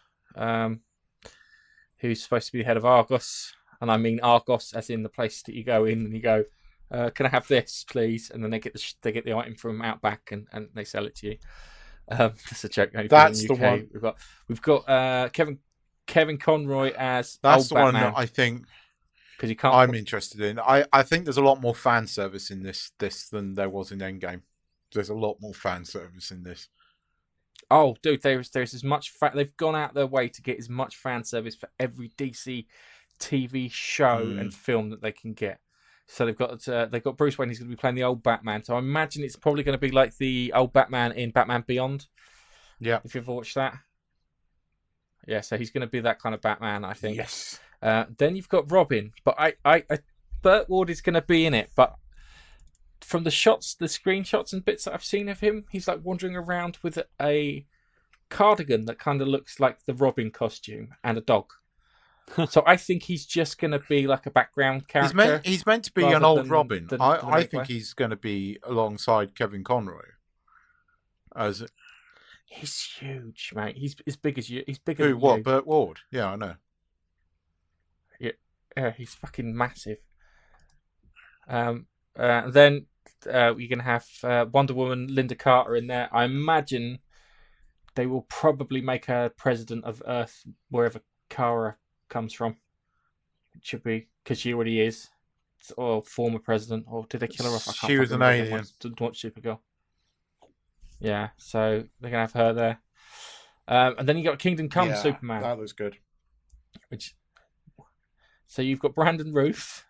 who's supposed to be the head of Argos, and I mean Argos as in the place that you go in and you go, "Can I have this, please?" And then they get the item from Outback and they sell it to you. That's a joke. That's the one. We've got Kevin Conroy as That's old the one Batman, that I think because you can't. I'm interested in. I think there's a lot more fan service in this than there was in Endgame. There's a lot more fan service in this. Oh, dude, there's as much. They've gone out their way to get as much fan service for every DC TV show and film that they can get. So they've got Bruce Wayne. He's going to be playing the old Batman. So I imagine it's probably going to be like the old Batman in Batman Beyond. Yeah, if you've watched that. Yeah, so he's going to be that kind of Batman, I think. Yes. Then you've got Robin, but Burt Ward is going to be in it, but from the screenshots and bits that I've seen of him, he's like wandering around with a cardigan that kind of looks like the Robin costume and a dog. So I think he's just going to be like a background character. He's meant to be an old Robin. I think he's going to be alongside Kevin Conroy. He's huge, mate. He's as big as you. He's bigger than what? you. Burt Ward? Yeah, I know. Yeah, he's fucking massive. Then you're gonna have Wonder Woman, Linda Carter in there. I imagine they will probably make her president of Earth, wherever Kara comes from. It should be because she already is, or former president. Or did they kill her off? I can't She was an alien. Didn't watch Supergirl. Yeah, so they're gonna have her there. And then you got Kingdom Come Superman. That looks good. So you've got Brandon Routh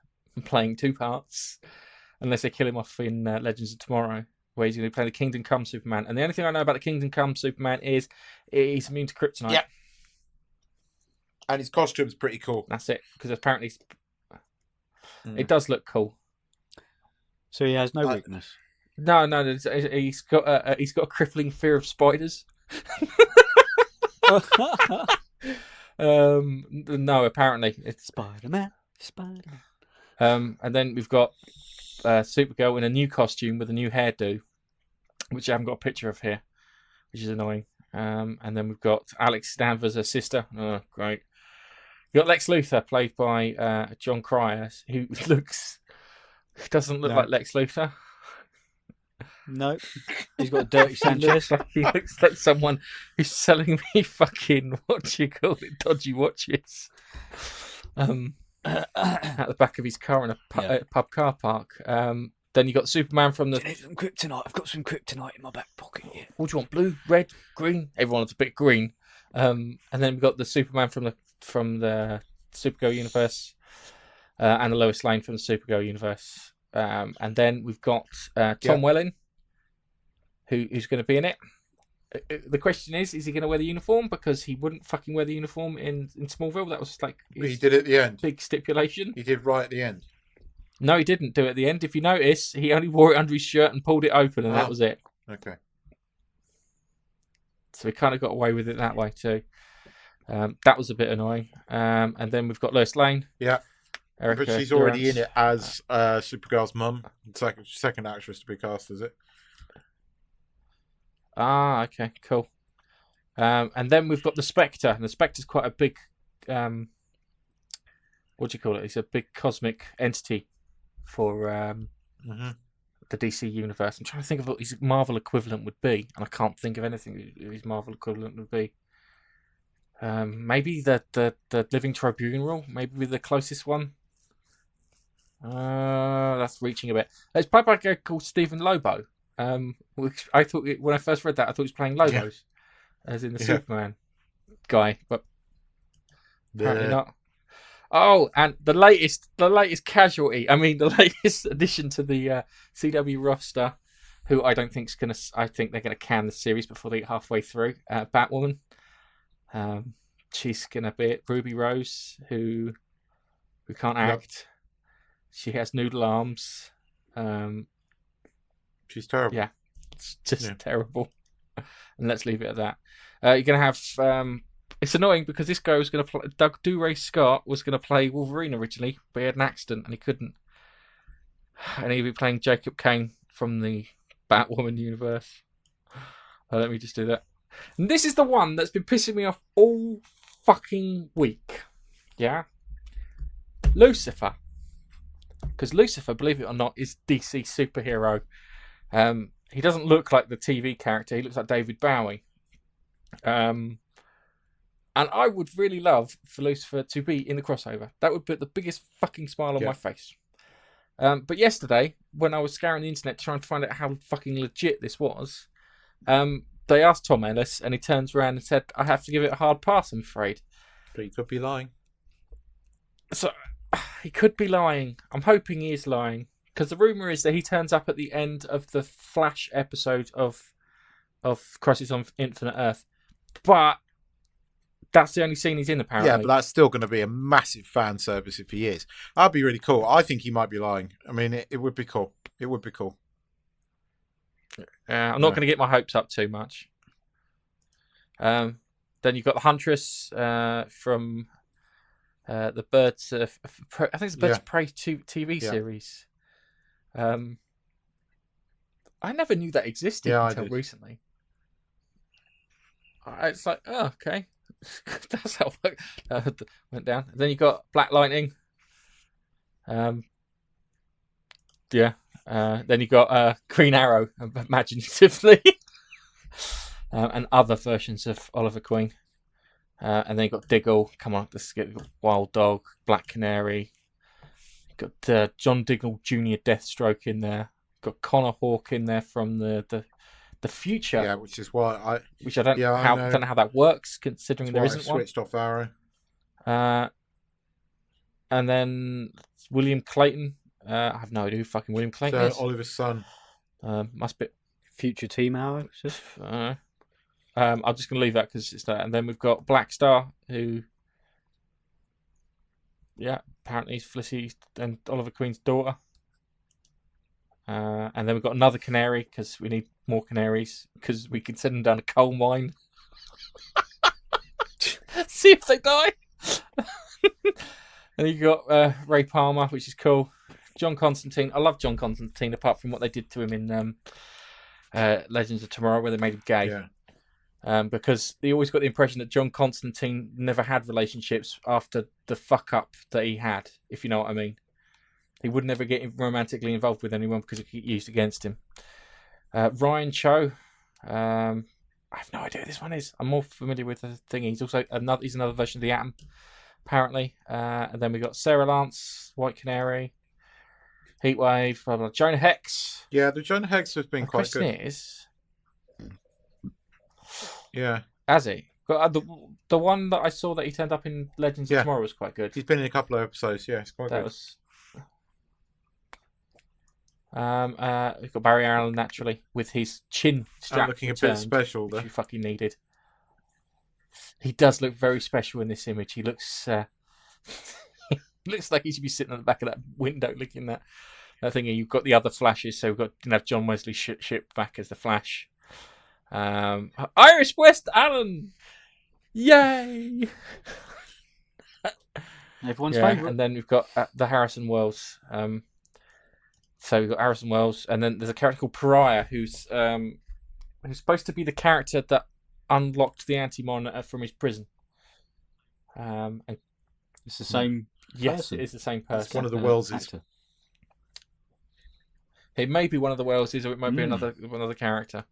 playing two parts, unless they kill him off in Legends of Tomorrow, where he's going to play the Kingdom Come Superman. And the only thing I know about the Kingdom Come Superman is he's immune to kryptonite. Yeah. And his costume's pretty cool. That's it, because apparently it does look cool. So he has no weakness. No, he's got a crippling fear of spiders. No, apparently it's Spider-Man. And then we've got Supergirl in a new costume with a new hairdo, which I haven't got a picture of here, which is annoying. And then we've got Alex Danvers, her sister. Oh, great. You've got Lex Luthor, played by John Cryer, who doesn't look like Lex Luthor. No, he's got dirty Sanchez. He looks like someone who's selling me fucking dodgy watches. At the back of his car in a pub car park. Then you got Superman from the. Do you need some kryptonite? I've got some kryptonite in my back pocket here. What do you want? Blue, red, green? Everyone wants a bit green. And then we've got the Superman from the Supergirl universe, and the Lois Lane from the Supergirl universe. And then we've got Tom Welling, who's going to be in it. The question is he going to wear the uniform? Because he wouldn't fucking wear the uniform in Smallville. That was like he did at the end. Big stipulation. He did right at the end. No, he didn't do it at the end. If you notice, he only wore it under his shirt and pulled it open, and that was it. Okay. So he kind of got away with it that way too. That was a bit annoying. And then we've got Lois Lane. Yeah. Erica but she's already in it as Supergirl's mum. Second actress to be cast, is it? Ah, okay, cool. And then we've got the Spectre, and the Spectre's quite a big, what do you call it? It's a big cosmic entity for the DC universe. I'm trying to think of what his Marvel equivalent would be, and I can't think of anything his Marvel equivalent would be. Maybe the Living Tribunal, maybe the closest one. That's reaching a bit. It's played by a guy called Stephen Lobo, Which I thought when I first read that, I thought he was playing Lobos, as in the Superman guy, but apparently not. Oh, and the latest casualty. I mean, the latest addition to the CW roster, who I don't think's gonna. I think they're gonna can the series before they get halfway through. Batwoman. She's gonna be Ruby Rose, who can't act. She has noodle arms. She's terrible. Yeah, it's just terrible. And let's leave it at that. You're gonna have. It's annoying because this guy was going to play. Doug Duray Scott was going to play Wolverine originally, but he had an accident and he couldn't. And he'll be playing Jacob Kane from the Batwoman universe. Let me just do that. And this is the one that's been pissing me off all fucking week. Yeah? Lucifer. Because Lucifer, believe it or not, is DC superhero. He doesn't look like the TV character. He looks like David Bowie. And I would really love for Lucifer to be in the crossover. That would put the biggest fucking smile on my face. But yesterday, when I was scouring the internet trying to find out how fucking legit this was, they asked Tom Ellis, and he turns around and said, I have to give it a hard pass, I'm afraid. But he could be lying. So, he could be lying. I'm hoping he is lying. Because the rumour is that he turns up at the end of the Flash episode of Crisis on Infinite Earth. But that's the only scene he's in, apparently. Yeah, but that's still going to be a massive fan service if he is. That'd be really cool. I think he might be lying. I mean, it would be cool. It would be cool. I'm not going to get my hopes up too much. Then you've got the Huntress from the Birds of Prey. I think it's the Birds of Prey TV series. I never knew that existed until recently. It's like, oh, okay. That's how it went down. And then you got Black Lightning. Then you got Green Arrow, imaginatively, and other versions of Oliver Queen. And then you got Diggle. Come on, let's get Wild Dog, Black Canary. Got John Diggle Jr. Deathstroke in there. Got Connor Hawke in there from the future. Yeah, which is why I don't know how that works, considering there isn't one. Switched off Arrow. And then William Clayton. I have no idea who fucking William Clayton is. Oliver's son. Must be future Team Arrow. I'm just going to leave that because it's that. And then we've got Black Star, who, apparently is Felicity and Oliver Queen's daughter. And then we've got another canary because we need more canaries because we can send them down a coal mine. See if they die. And you got Ray Palmer, which is cool. John Constantine. I love John Constantine, apart from what they did to him in Legends of Tomorrow, where they made him gay. Yeah. Because they always got the impression that John Constantine never had relationships after the fuck up that he had, if you know what I mean. He would never get romantically involved with anyone because it could get used against him. Ryan Cho. I have no idea who this one is. I'm more familiar with the thing. He's also another version of the Atom, apparently. And then we got Sarah Lance, White Canary, Heatwave, blah, blah, Jonah Hex. Yeah, the Jonah Hex has been quite good. Is. Yeah. Has he? The one that I saw that he turned up in Legends of Tomorrow was quite good. He's been in a couple of episodes. Yeah, it's quite good. We've got Barry Allen naturally with his chin strapped, looking a bit special, though. Which you fucking needed. He does look very special in this image. He looks looks like he should be sitting at the back of that window looking at that thing. And you've got the other Flashes, so we've got have John Wesley shipped back as the Flash. Iris West Allen, yay! Everyone's favourite. And then we've got the Harrison Wells. So we've got Harrison Wells, and then there's a character called Pariah, who's supposed to be the character that unlocked the Anti-Monitor from his prison. And it's the same. Yes, person. It is the same person. It's one of the Welleses. Actor. It may be one of the Welleses, or it might be another character.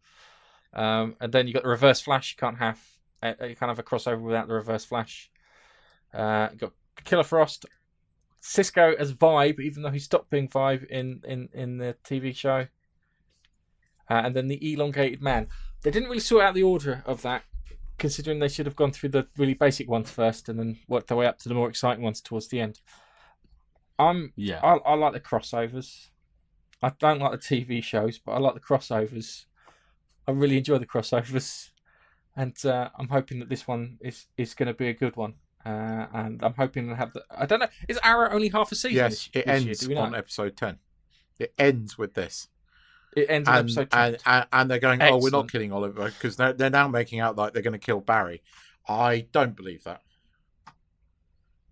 And then you got the Reverse Flash. You can't have a crossover without the Reverse Flash. You got Killer Frost. Cisco as Vibe, even though he stopped being Vibe in the TV show. and then the elongated man. They didn't really sort out the order of that, considering they should have gone through the really basic ones first and then worked their way up to the more exciting ones towards the end. I like the crossovers. I don't like the TV shows, but I like the crossovers. I really enjoy the crossovers, and I'm hoping that this one is going to be a good one. And I'm hoping to have the. I don't know. Is Arrow only half a season? Yes, it ends on episode 10. It ends with this. It ends on episode 10. And they're going, Excellent. we're not killing Oliver, because they're now making out like they're going to kill Barry. I don't believe that.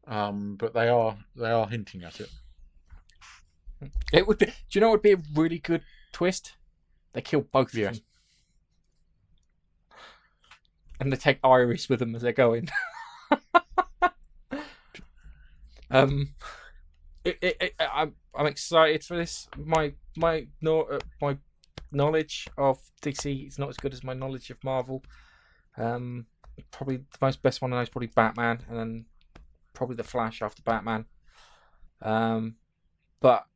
But they are hinting at it. It would be. Do you know what would be a really good twist? They kill both of them, and they take Iris with them as they're going. I'm excited for this. My knowledge of DC is not as good as my knowledge of Marvel. Probably the best one I know is probably Batman, and then probably the Flash after Batman. But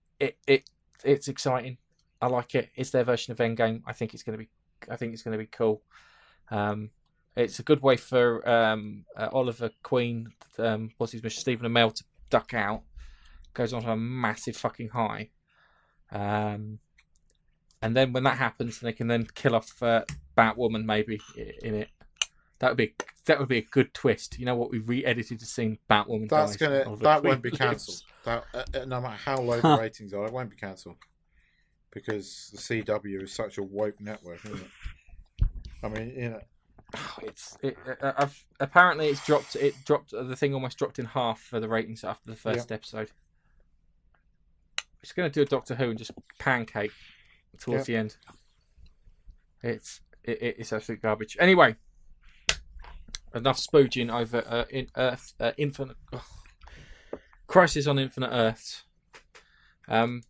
it's exciting. I like it. It's their version of Endgame. I think it's going to be cool. It's a good way for Oliver Queen, what's his name, Stephen Amell, to duck out. Goes on to a massive fucking high. And then when that happens, they can then kill off Batwoman maybe in it. That would be a good twist. You know what? We've re-edited the scene. Batwoman. That won't be cancelled. No matter how low the ratings are, it won't be cancelled because the CW is such a woke network, isn't it? I mean, apparently it's dropped. It dropped. The thing almost dropped in half for the ratings after the first episode. It's going to do a Doctor Who and just pancake towards the end. It's absolute garbage. Anyway. Enough spooging over Infinite Crisis on Infinite Earths. I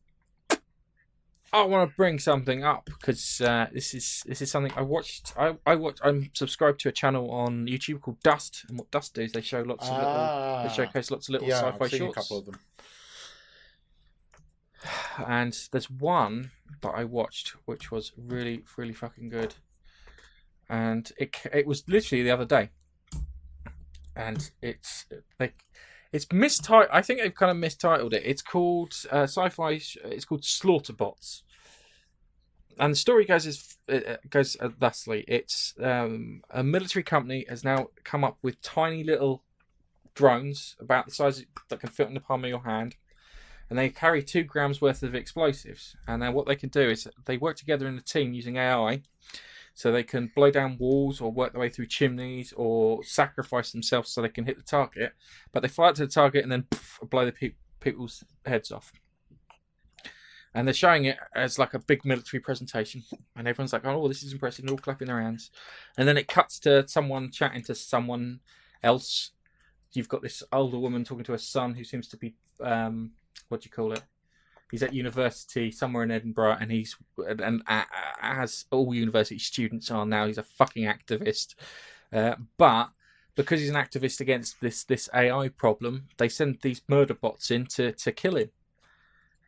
want to bring something up because this is something I watched. I'm subscribed to a channel on YouTube called Dust, and what Dust do is they show lots of they showcase lots of little sci-fi I've seen shorts. a couple of them. And there's one that I watched which was really, really fucking good, and it was literally the other day. And it's mistitled. I think they've kind of mistitled it. It's called sci-fi. It's called Slaughterbots. And the story goes thusly: it's a military company has now come up with tiny little drones about the size that can fit in the palm of your hand, and they carry 2 grams worth of explosives. And then what they can do is they work together in a team using AI. So they can blow down walls or work their way through chimneys or sacrifice themselves so they can hit the target. But they fly up to the target and then blow the people's heads off. And they're showing it as like a big military presentation. And everyone's like, oh, this is impressive. And they're all clapping their hands. And then it cuts to someone chatting to someone else. You've got this older woman talking to her son who seems to be, what do you call it? He's at university somewhere in Edinburgh, and as all university students are now, he's a fucking activist. But because he's an activist against this AI problem, they send these murder bots in to kill him.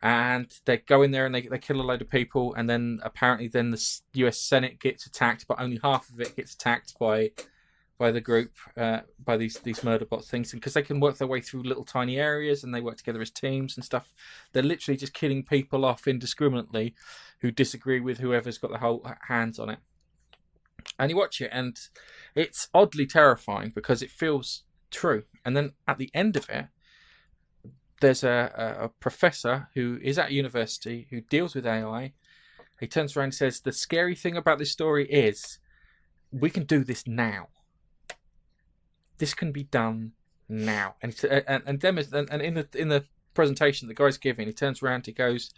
And they go in there and they kill a load of people, and then apparently then the US Senate gets attacked, but only half of it gets attacked by the group, by these murder bot things, and because they can work their way through little tiny areas and they work together as teams and stuff, they're literally just killing people off indiscriminately who disagree with whoever's got the whole hands on it. And you watch it and it's oddly terrifying because it feels true. And then at the end of it, there's a professor who is at university who deals with AI. He turns around and says, the scary thing about this story is we can do this now. This can be done now, and in the presentation the guy's giving, he turns around, he goes,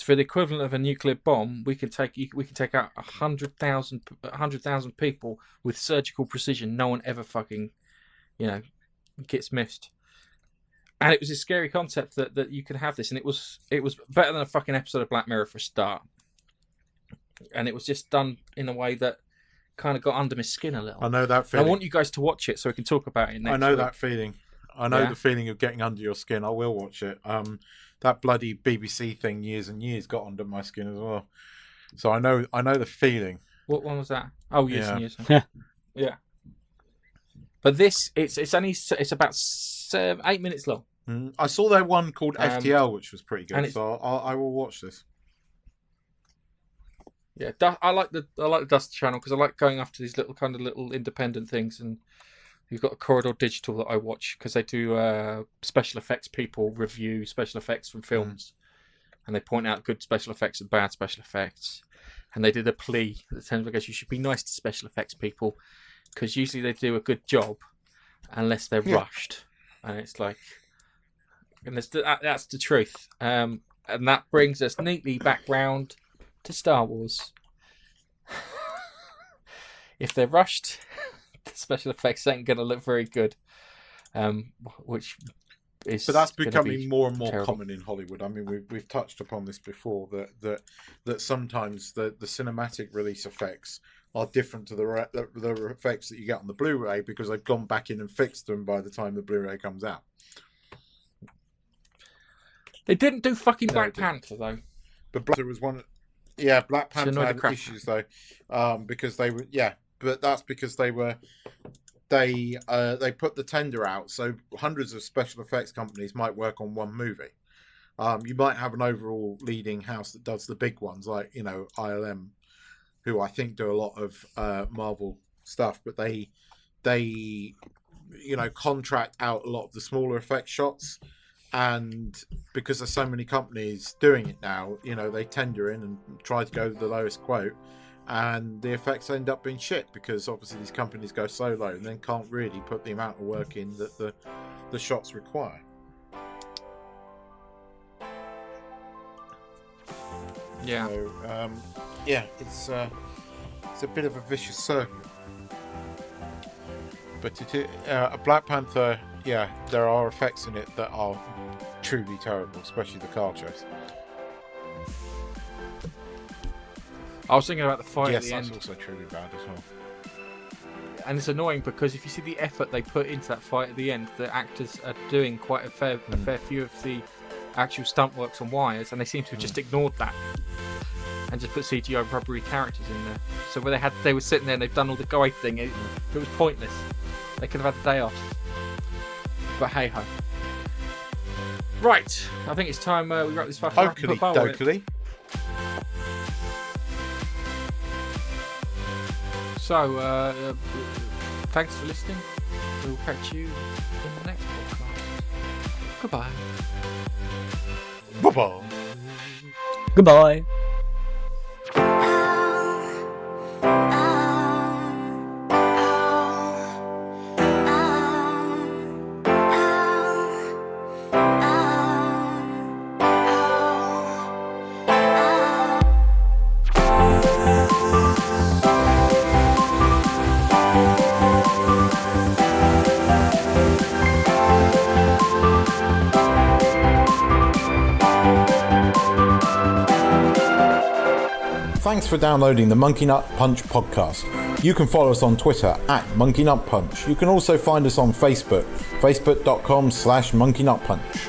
for the equivalent of a nuclear bomb, we can take out 100,000 people with surgical precision. No one ever fucking, gets missed. And it was a scary concept that you could have this, and it was better than a fucking episode of Black Mirror for a start. And it was just done in a way that kind of got under my skin a little. I know that feeling. I want you guys to watch it so we can talk about it next I know week. that feeling. I know the feeling of getting under your skin. I will watch it. That bloody BBC thing years and years got under my skin as well. So I know the feeling. What one was that? Oh, yes, Yeah. yes. Yeah. Yeah. But this, it's about 8 minutes long. I saw their one called FTL, which was pretty and good. So I will watch this. Yeah, I like the Dust channel because I like going after these little independent things, and you've got a Corridor Digital that I watch because they do special effects people review special effects from films, and they point out good special effects and bad special effects, and they did a plea that says, you should be nice to special effects people because usually they do a good job unless they're rushed, and it's like, and that's the truth, and that brings us neatly back round to Star Wars. If they're rushed, the special effects ain't going to look very good. Which is, but that's becoming more and more terrible. common in Hollywood. I mean, we've touched upon this before that sometimes the cinematic release effects are different to the effects that you get on the Blu-ray because they've gone back in and fixed them by the time the Blu-ray comes out. They didn't do fucking Black Panther though. But Black Panther was one. Yeah, Black Panther had crap. issues though, because they were but that's because they put the tender out, so hundreds of special effects companies might work on one movie. You might have an overall leading house that does the big ones, like ILM, who I think do a lot of Marvel stuff, but they contract out a lot of the smaller effect shots. And because there's so many companies doing it now, they tender in and try to go to the lowest quote, and the effects end up being shit because obviously these companies go so low and then can't really put the amount of work in that the shots require. Yeah. So, it's a bit of a vicious circle. But a Black Panther, there are effects in it that are truly terrible, especially the car chase. I was thinking about the fight at Yes, the that's end, also truly bad as well. and it's annoying because if you see the effort they put into that fight at the end, the actors are doing quite a fair few of the actual stunt works on wires, and they seem to have just ignored that and just put CGI rubbery characters in there. So where they were sitting there and they've done all the guide thing, it was pointless. They could have had the day off. But hey ho. Right, I think it's time we wrap this fucker up and put a bow on it. Dokily. So, thanks for listening. We'll catch you in the next podcast. Goodbye. Bye-bye. Goodbye. Thanks for downloading the Monkey Nut Punch podcast. You can follow us on Twitter @Monkey Nut Punch. You can also find us on Facebook, facebook.com/Monkey Nut Punch.